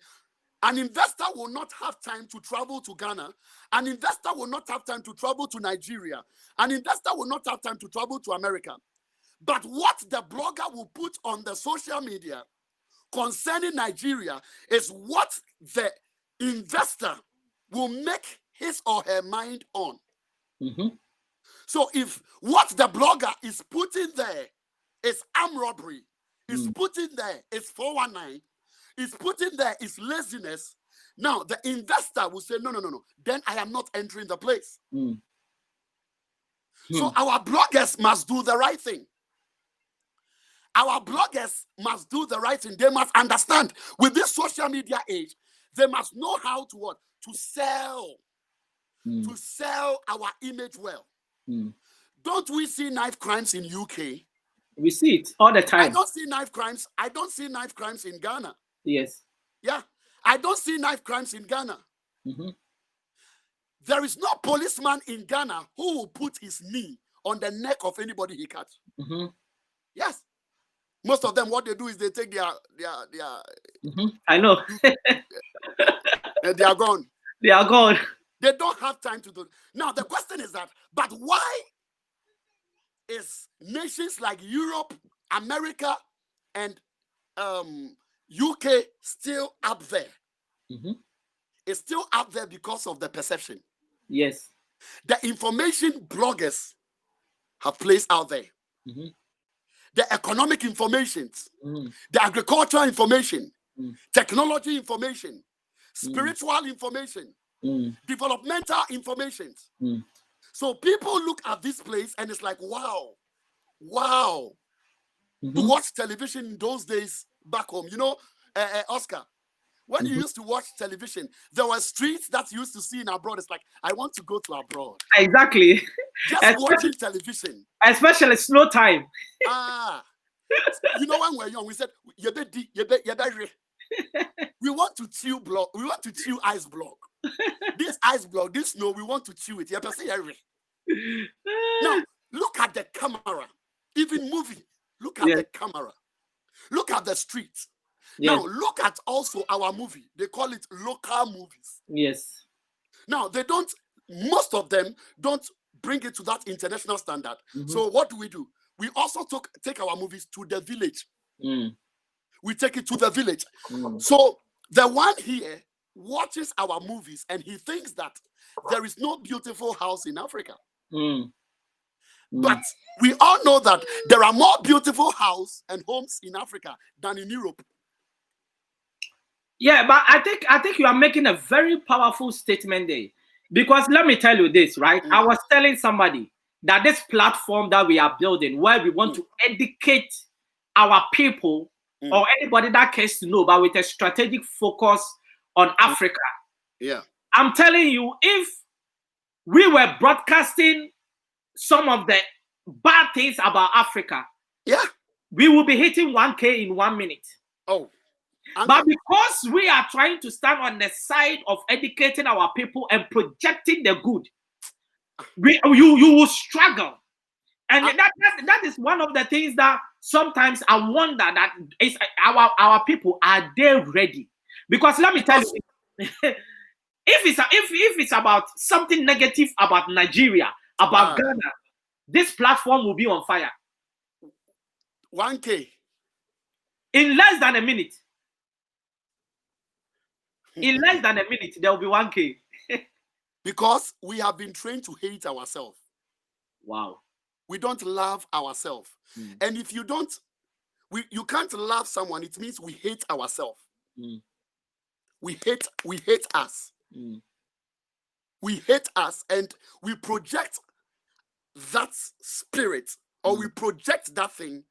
An investor will not have time to travel to Ghana. An investor will not have time to travel to Nigeria. An investor will not have time to travel to America. But what the blogger will put on the social media concerning Nigeria is what the investor will make his or her mind on. So if what the blogger is putting there is armed robbery, is putting there is 419, is putting there is laziness, now the investor will say, no, then I am not entering the place. So our bloggers must do the right thing. Our bloggers must do the right thing. They must understand with this social media age, they must know how to what? To sell. To sell our image well. Don't we see knife crimes in UK? We see it all the time. I don't see knife crimes. I don't see knife crimes in Ghana. Yes. Yeah. I don't see knife crimes in Ghana. There is no policeman in Ghana who will put his knee on the neck of anybody he catch. Yes. Most of them, what they do is they take their I know. and they are gone. They are gone. They don't have time to do it. Now, the question is that, but why is nations like Europe, America, and UK still up there? It's still up there because of the perception. Yes. The information bloggers have placed out there. The economic information, the agricultural information, technology information, spiritual information, developmental information. So people look at this place and it's like, wow. To watch television in those days back home, you know, Oscar, when you used to watch television, there were streets that you used to see in abroad. It's like, I want to go to abroad. Exactly. Just watching television. Especially slow time. You know, when we were young, we said, we want to chew block. We want to chew ice block. This ice block, this snow, we want to chew it. Now, look at the camera. Even movie, look at the camera. Look at the streets. Now, look at also our movie. They call it local movies. Yes. Now, most of them don't bring it to that international standard. So what do? We also take our movies to the village. We take it to the village. So the one here watches our movies and he thinks that there is no beautiful house in Africa. But we all know that there are more beautiful houses and homes in Africa than in Europe. Yeah, but I think you are making a very powerful statement there. Because let me tell you this, right? I was telling somebody that this platform that we are building, where we want to educate our people or anybody that cares to know, but with a strategic focus on Africa. Yeah. I'm telling you, if we were broadcasting some of the bad things about Africa, Yeah. we will be hitting 1K in 1 minute. Oh. But because we are trying to stand on the side of educating our people and projecting the good, you will struggle. And that is one of the things that sometimes I wonder that is our people, are they ready? Because let me tell you, if it's about something negative about Nigeria, about Ghana, this platform will be on fire. 1K. In less than a minute. In less than a minute, there will be 1K. Because we have been trained to hate ourselves. Wow. We don't love ourselves. And if you don't, you can't love someone, it means we hate ourselves. We hate us. We hate us, and we project that spirit, or we project that thing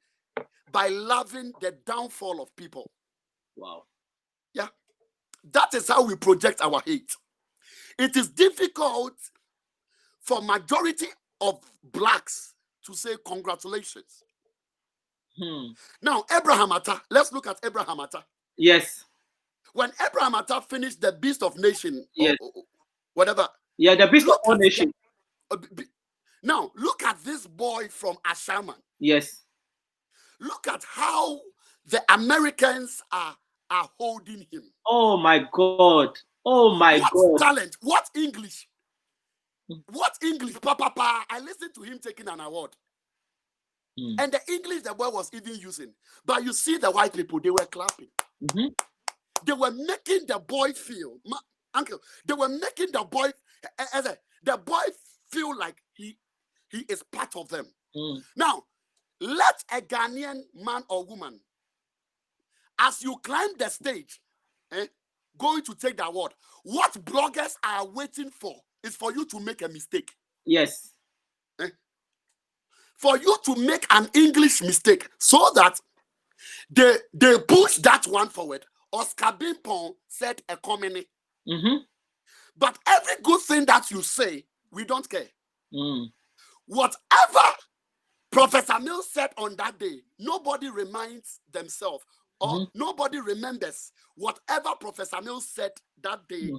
by loving the downfall of people. Wow. Yeah. That is how we project our hate. It is difficult for majority of blacks to say congratulations. Now, Abraham Atta, let's look at Abraham Atta. Yes. When Abraham Atta finished the Beast of Nation, yes, or whatever. Yeah, the Beast of all Nation. Now, look at this boy from Ashaman. Yes. Look at how the Americans are holding him. Oh my God. Oh my God. What talent? What English? What English? Papa, I listened to him taking an award. And the English the boy was even using. But you see the white people, they were clapping. They were making the boy feel, uncle, they were making the boy feel like he is part of them. Now, let a Ghanaian man or woman, as you climb the stage, going to take the award, what bloggers are waiting for is for you to make a mistake. Yes. For you to make an English mistake so that they push that one forward. Oscar Bimpong said a comedy. But every good thing that you say, we don't care. Whatever Professor Mills said on that day, nobody reminds themselves, or nobody remembers whatever Professor Mills said that day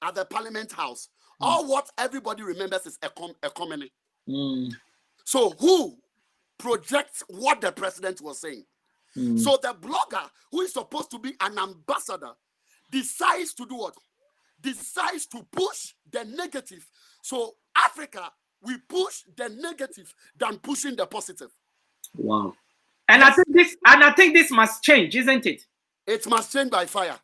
at the Parliament House. All what everybody remembers is a comedy. So who projects what the president was saying? So the blogger, who is supposed to be an ambassador, decides to do what? Decides to push the negative. So Africa, we push the negative than pushing the positive. Wow. And yes. I think this must change, isn't it? It must change by fire.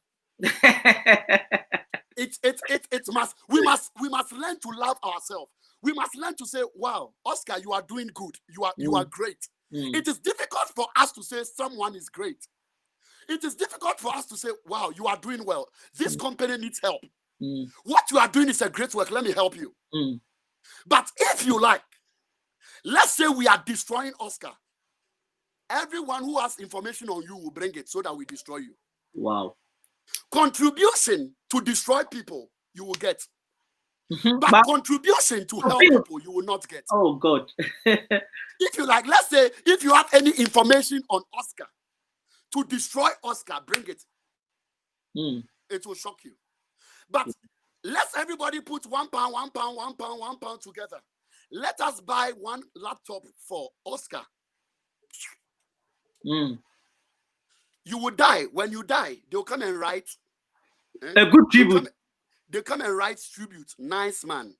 It must. We must learn to love ourselves. We must learn to say, wow, Oscar, you are doing good. You are great. It is difficult for us to say someone is great. It is difficult for us to say, wow, you are doing well. This company needs help. What you are doing is a great work. Let me help you. But if you like, let's say we are destroying Oscar. Everyone who has information on you will bring it so that we destroy you. Wow. Contribution to destroy people, you will get. But contribution to help people, you will not get. Oh, God. If you like, let's say, if you have any information on Oscar, to destroy Oscar, bring it. It will shock you. But let's everybody put £1, £1, £1, £1 together. Let us buy one laptop for Oscar. You will die. When you die, they'll come and write. A good tribute. They come and write tribute. Nice man.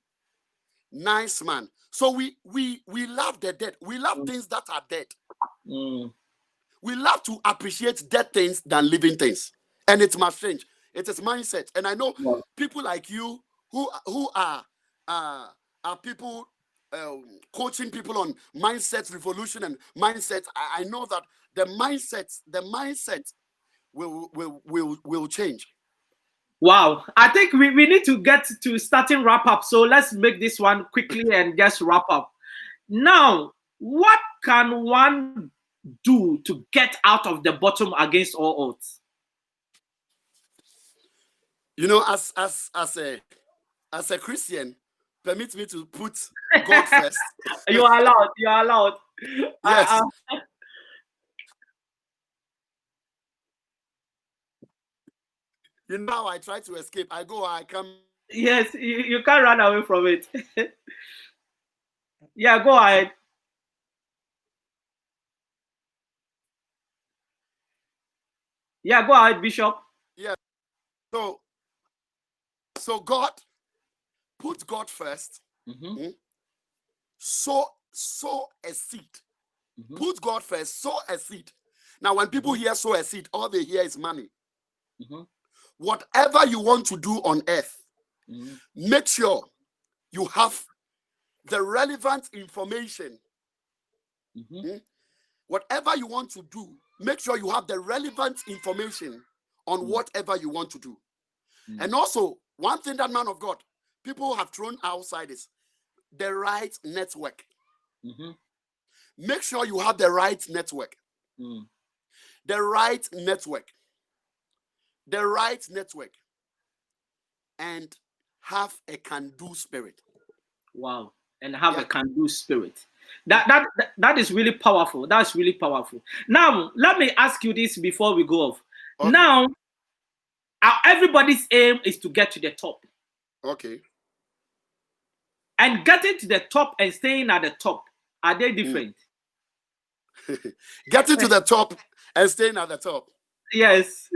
Nice man. So we love the dead. We love things that are dead. We love to appreciate dead things than living things. And it must change. It is mindset. And I know people like you who are people coaching people on mindset revolution and mindset. I know that the mindset will change. Wow. I think we need to get to starting wrap up. So let's make this one quickly and just wrap up. Now, what can one do to get out of the bottom against all odds? You know, as a Christian, permit me to put God first. You are allowed. You are allowed. Yes. You know, I try to escape. I go, I come. Yes, you can't run away from it. Yeah, go ahead. Yeah, go ahead, Bishop. Yeah. So God, put God first. Sow a seed. Put God first. Sow a seed. Now, when people hear sow a seed, all they hear is money. Whatever you want to do on earth, make sure you have the relevant information. Whatever you want to do, make sure you have the relevant information on whatever you want to do. And also, one thing that, man of God, people have thrown outside is the right network. Make sure you have the right network. The right network. The right network. And have a can-do spirit. Wow. And have a can-do spirit. That is really powerful. That's really powerful. Now, let me ask you this before we go off. Okay. Now, everybody's aim is to get to the top. Okay. And getting to the top and staying at the top, are they different? Getting to the top and staying at the top. Yes.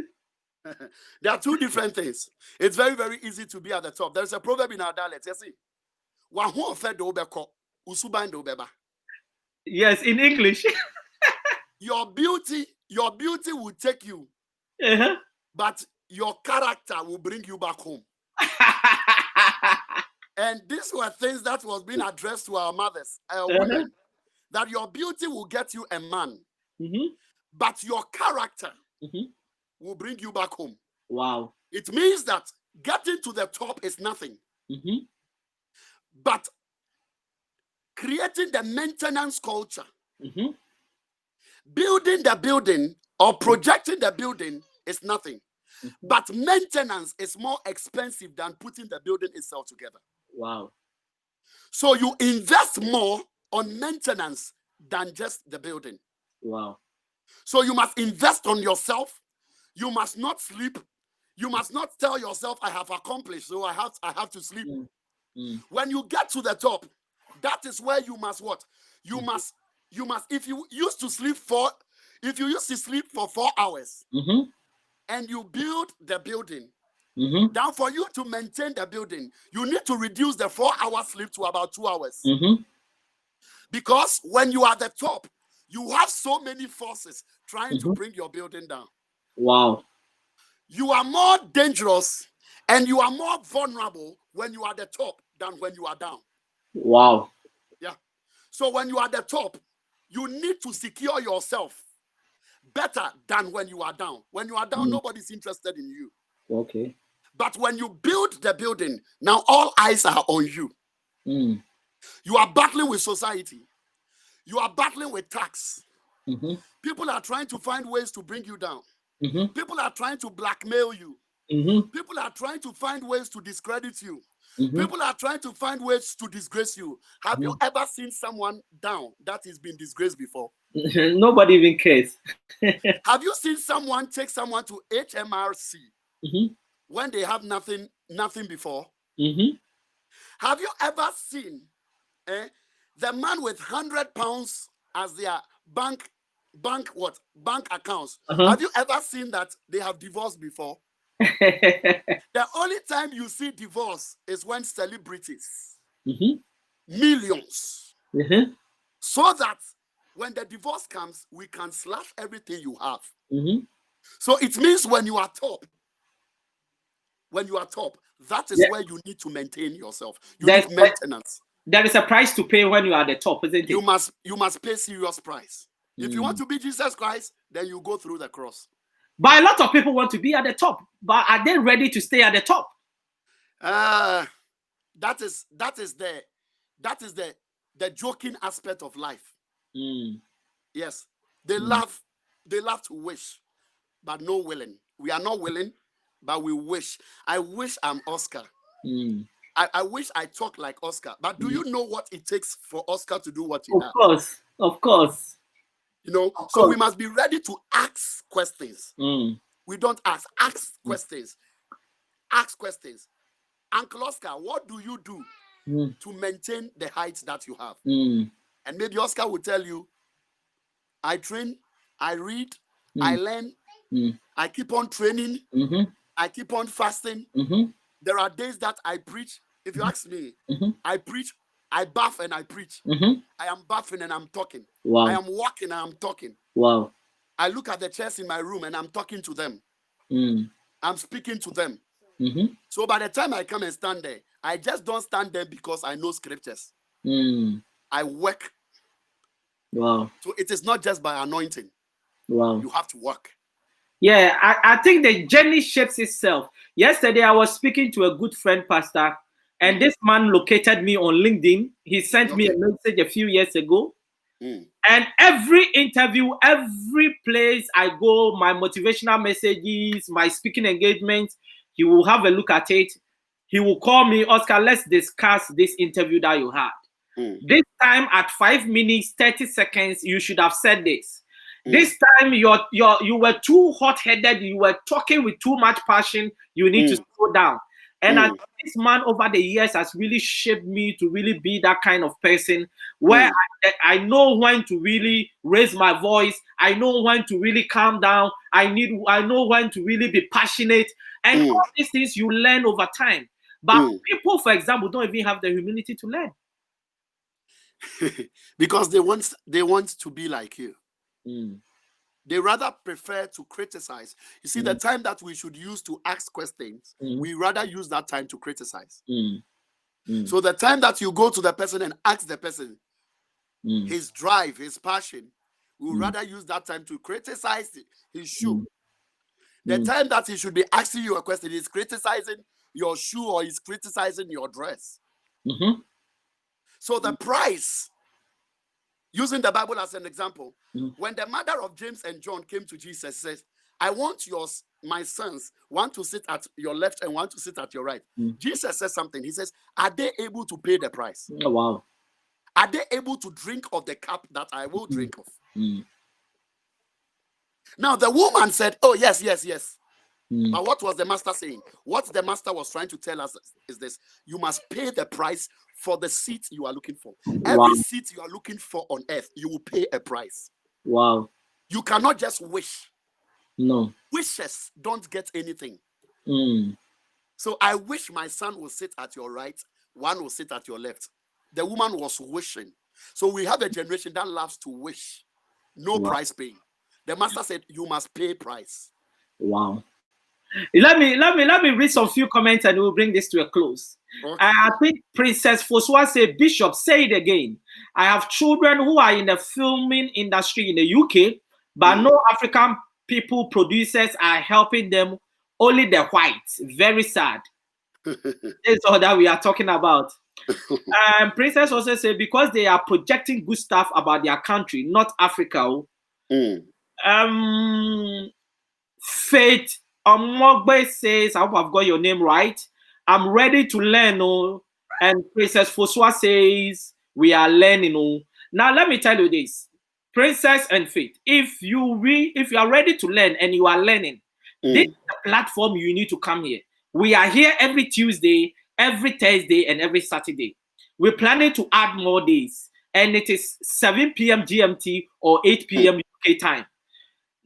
There are two different things. It's very, very easy to be at the top. There's a proverb in our dialect. You see, yes, in English. Your beauty will take you, but your character will bring you back home. And these were things that was being addressed to our mothers, women, that your beauty will get you a man, but your character will bring you back home. Wow. It means that getting to the top is nothing. But creating the maintenance culture, building the building or projecting the building is nothing. But maintenance is more expensive than putting the building itself together. Wow. So you invest more on maintenance than just the building. Wow. So you must invest on yourself. You must not sleep. You must not tell yourself, I have accomplished, so I have to sleep. When you get to the top, that is where you must what? You must, if you used to sleep for 4 hours and you build the building, now for you to maintain the building, you need to reduce the 4-hour sleep to about 2 hours. Because when you are at the top, you have so many forces trying to bring your building down. Wow. You are more dangerous and you are more vulnerable when you are at the top than when you are down. Wow. Yeah. So when you are at the top, you need to secure yourself better than when you are down. When you are down, nobody's interested in you. Okay. But when you build the building, now all eyes are on you. You are battling with society. You are battling with tax. People are trying to find ways to bring you down. People are trying to blackmail you. People are trying to find ways to discredit you. People are trying to find ways to disgrace you. Have you ever seen someone down that has been disgraced before? Nobody even cares. Have you seen someone take someone to HMRC when they have nothing before? Have you ever seen the man with £100 as their bank accounts? Have you ever seen that they have divorced before? The only time you see divorce is when celebrities, millions, so that when the divorce comes, we can slash everything you have. So it means when you are top, that is where you need to maintain yourself. You need maintenance. There is a price to pay when you are at the top, isn't it? You must pay serious price. If you want to be Jesus Christ, then you go through the cross. But a lot of people want to be at the top. But are they ready to stay at the top? That is the joking aspect of life. Yes, they love to wish, but no willing. We are not willing, but we wish. I wish I'm Oscar. I wish I talk like Oscar. But do you know what it takes for Oscar to do what he does? Of course. You know, so we must be ready to ask questions. We don't ask questions. Ask questions. Uncle Oscar, what do you do to maintain the heights that you have? And maybe Oscar will tell you, I train, I read, I learn, I keep on training, I keep on fasting. There are days that I preach. If you ask me, I preach, I bath and I preach. I am bathing and I'm talking. Wow. I am walking and I'm talking. Wow. I look at the chairs in my room and I'm talking to them. I'm speaking to them. So by the time I come and stand there, I just don't stand there because I know scriptures. I work. Wow. So it is not just by anointing. Wow. You have to work. Yeah, I think the journey shapes itself. Yesterday, I was speaking to a good friend, Pastor, and this man located me on LinkedIn. He sent me a message a few years ago. And every interview, every place I go, my motivational messages, my speaking engagements, he will have a look at it. He will call me, Oscar, let's discuss this interview that you had. This time at 5 minutes, 30 seconds, you should have said this. This time you were too hot-headed, you were talking with too much passion, you need to slow down. And I think this man over the years has really shaped me to really be that kind of person where I know when to really raise my voice. I know when to really calm down. I know when to really be passionate. And all these things you learn over time. But people, for example, don't even have the humility to learn. Because they want to be like you. They rather prefer to criticize. You see, the time that we should use to ask questions, we rather use that time to criticize. So the time that you go to the person and ask the person his drive, his passion, we would rather use that time to criticize his shoe. The time that he should be asking you a question, he's criticizing your shoe or he's criticizing your dress. So the price, using the Bible as an example, when the mother of James and John came to Jesus, says, I want my sons, one to sit at your left and one to sit at your right. Jesus says something. He says, are they able to pay the price? Oh, wow. Are they able to drink of the cup that I will drink of? Now the woman said, oh, yes. But what was the master saying? What the master was trying to tell us is this: you must pay the price for the seat you are looking for. Every seat you are looking for on earth, you will pay a price. Wow. You cannot just wish. No. Wishes don't get anything. So I wish my son will sit at your right, one will sit at your left. The woman was wishing. So we have a generation that loves to wish. No price paying. The master said, you must pay price. Wow. Let me read some few comments and we'll bring this to a close. Okay. I think Princess Foswa said, Bishop, say it again. I have children who are in the filming industry in the UK, but no African people producers are helping them, only the whites. Very sad. That's all that we are talking about. Princess also said, because they are projecting good stuff about their country, not Africa. Faith Mogbe says, I hope I've got your name right. I'm ready to learn. And Princess Foswa says, we are learning. Now, let me tell you this. Princess and Faith, if you are ready to learn and you are learning, this is the platform you need to come here. We are here every Tuesday, every Thursday, and every Saturday. We're planning to add more days. And it is 7 p.m. GMT or 8 p.m. UK time.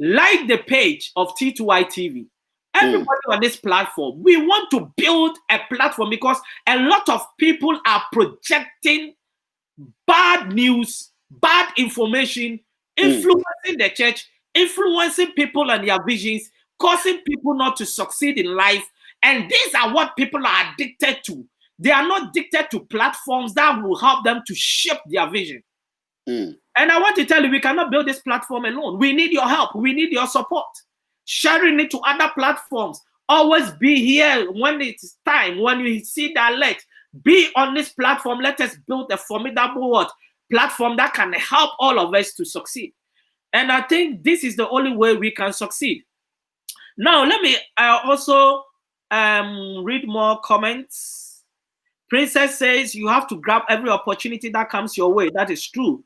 Like the page of T2i TV. Everybody on this platform, we want to build a platform because a lot of people are projecting bad news, bad information, influencing the church, influencing people and their visions, causing people not to succeed in life. And these are what people are addicted to. They are not addicted to platforms that will help them to shape their vision. And I want to tell you, we cannot build this platform alone. We need your help. We need your support. sharing it to other platforms. Always be here when it's time, when you see the alert. Be on this platform. Let us build a formidable what? Platform that can help all of us to succeed. And I think this is the only way we can succeed. Now, let me also read more comments. Princess says you have to grab every opportunity that comes your way. That is true.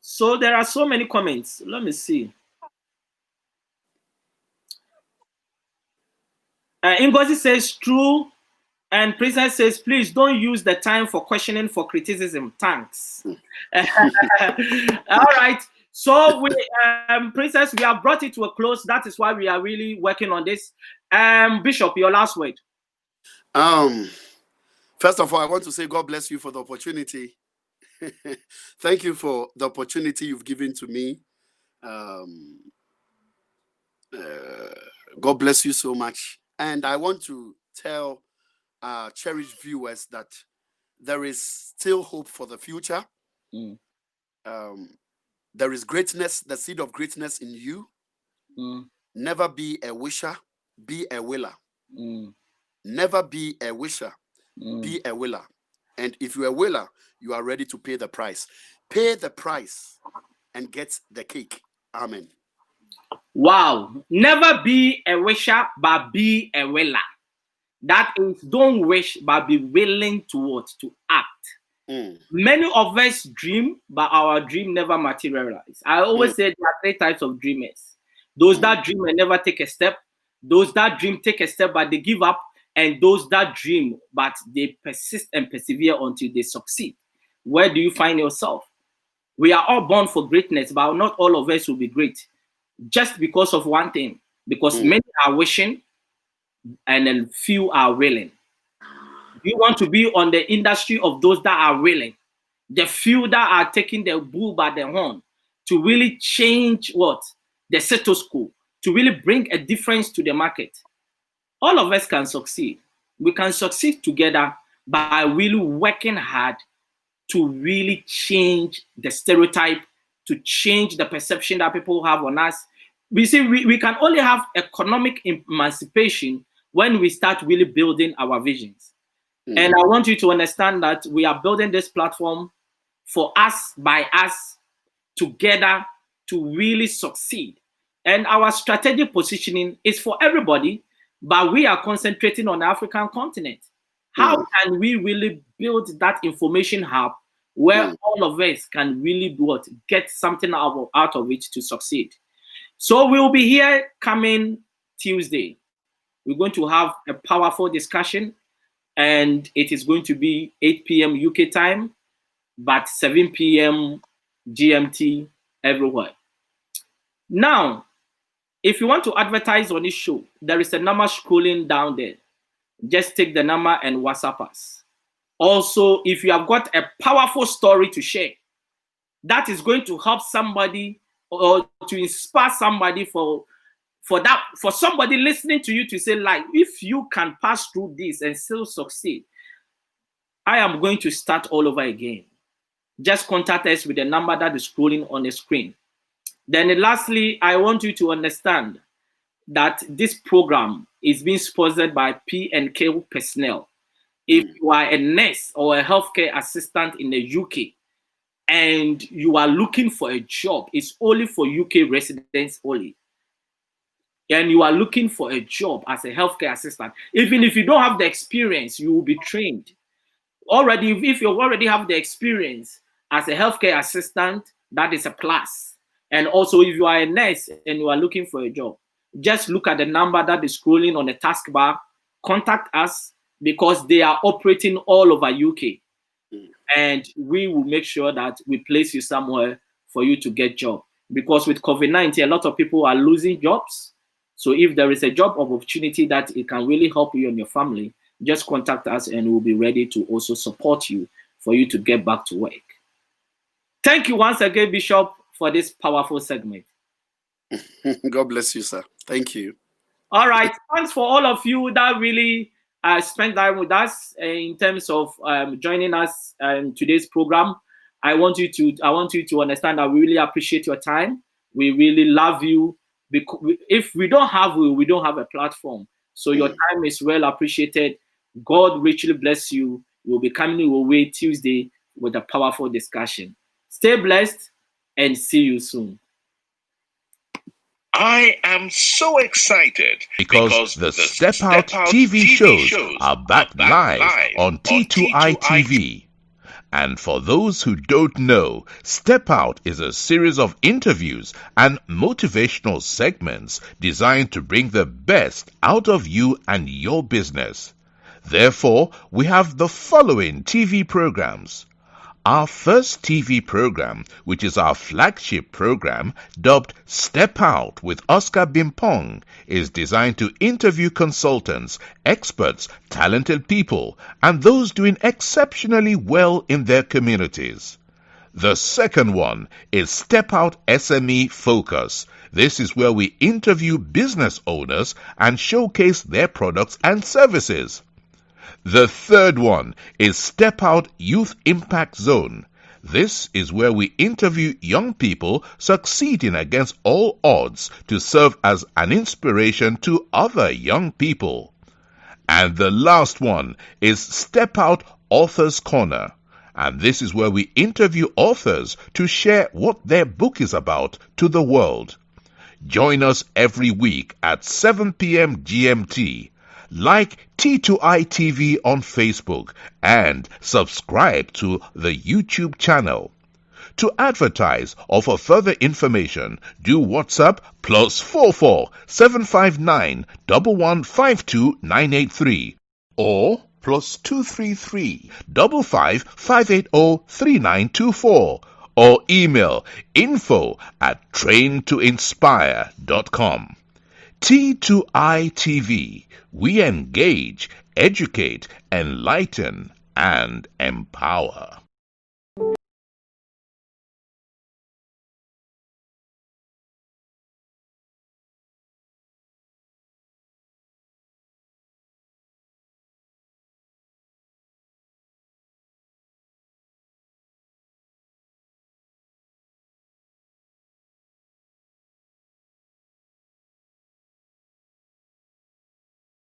So there are so many comments. Let me see. Ngozi says true. And Princess says, please don't use the time for questioning for criticism. Thanks. All right. So, Princess, we have brought it to a close. That is why we are really working on this. Bishop, your last word. First of all, I want to say God bless you for the opportunity. Thank you for the opportunity you've given to me. God bless you so much. And I want to tell cherished viewers that there is still hope for the future. There is greatness, the seed of greatness in you. Never be a wisher, be a willer. Never be a wisher, be a willer. And if you're a willer, you are ready to pay the price. Pay the price and get the cake. Amen. Wow. Never be a wisher, but be a willer. That is, don't wish, but be willing to act. Many of us dream, but our dream never materialize. I always say there are 3 types of dreamers. Those that dream and never take a step. Those that dream take a step, but they give up. And those that dream, but they persist and persevere until they succeed. Where do you find yourself? We are all born for greatness, but not all of us will be great. Just because of one thing. Because many are wishing, and then few are willing. You want to be on the industry of those that are willing, the few that are taking the bull by the horn to really change the status quo, to really bring a difference to the market. All of us can succeed. We can succeed together by really working hard to really change the stereotype, to change the perception that people have on us. We see we can only have economic emancipation when we start really building our visions. And I want you to understand that we are building this platform for us, by us, together to really succeed. And our strategic positioning is for everybody, but we are concentrating on the African continent. How can we really build that information hub where all of us can really get something out of it to succeed? So we'll be here coming Tuesday. We're going to have a powerful discussion, and it is going to be 8 p.m. UK time, but 7 p.m. GMT everywhere. Now, if you want to advertise on this show, there is a number scrolling down there. Just take the number and WhatsApp us. Also, if you have got a powerful story to share, that is going to help somebody or to inspire somebody for somebody listening to you to say, like, if you can pass through this and still succeed, I am going to start all over again. Just contact us with the number that is scrolling on the screen. Then lastly, I want you to understand that this program is being sponsored by P&K personnel. If you are a nurse or a healthcare assistant in the UK and you are looking for a job, it's only for UK residents only. And you are looking for a job as a healthcare assistant, even if you don't have the experience, you will be trained. Already, if you already have the experience as a healthcare assistant, that is a plus. And also, if you are a nurse and you are looking for a job, just look at the number that is scrolling on the taskbar, contact us, because they are operating all over UK. And we will make sure that we place you somewhere for you to get job. Because with COVID-19, a lot of people are losing jobs. So if there is a job opportunity that it can really help you and your family, just contact us and we'll be ready to also support you for you to get back to work. Thank you once again, Bishop, for this powerful segment. God bless you, sir. Thank you. All right. Thanks for all of you that really spent time with us in terms of joining us in today's program. I want you to understand that we really appreciate your time. We really love you. Because if we don't have you, we don't have a platform. So your time is well appreciated. God richly bless you. We'll be coming your way Tuesday with a powerful discussion. Stay blessed and see you soon. I am so excited because the Step Out TV shows are back live on T2i TV. And for those who don't know, Step Out is a series of interviews and motivational segments designed to bring the best out of you and your business. Therefore, we have the following TV programs. Our first TV program, which is our flagship program, dubbed Step Out with Oscar Bimpong, is designed to interview consultants, experts, talented people, and those doing exceptionally well in their communities. The second one is Step Out SME Focus. This is where we interview business owners and showcase their products and services. The third one is Step Out Youth Impact Zone. This is where we interview young people succeeding against all odds to serve as an inspiration to other young people. And the last one is Step Out Authors Corner. And this is where we interview authors to share what their book is about to the world. Join us every week at 7 p.m. GMT. Like T2i TV on Facebook and subscribe to the YouTube channel. To advertise or for further information, do WhatsApp +44 759 1152 983 or +233 55 580 3924 or email info@traintoinspire.com. T2i TV. We engage, educate, enlighten, and empower.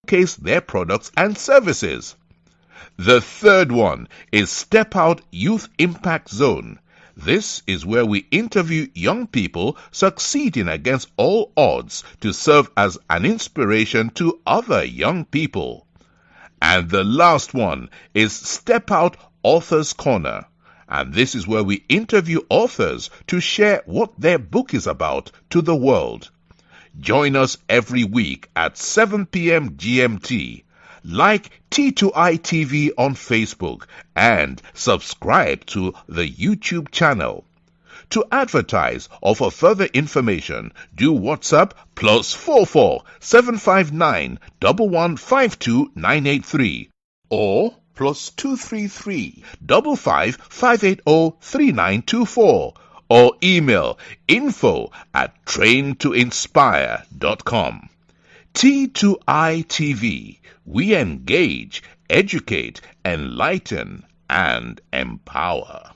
Showcase their products and services. The third one is Step Out Youth Impact Zone. This is where we interview young people succeeding against all odds to serve as an inspiration to other young people. And the last one is Step Out Authors Corner. And this is where we interview authors to share what their book is about to the world. Join us every week at 7 p.m. GMT. Like T2i TV on Facebook and subscribe to the YouTube channel. To advertise or for further information, do WhatsApp +44 759 1152 983 or +233 55 580 3924. Or email info@traintoinspire.com. T2i TV. We engage, educate, enlighten, and empower.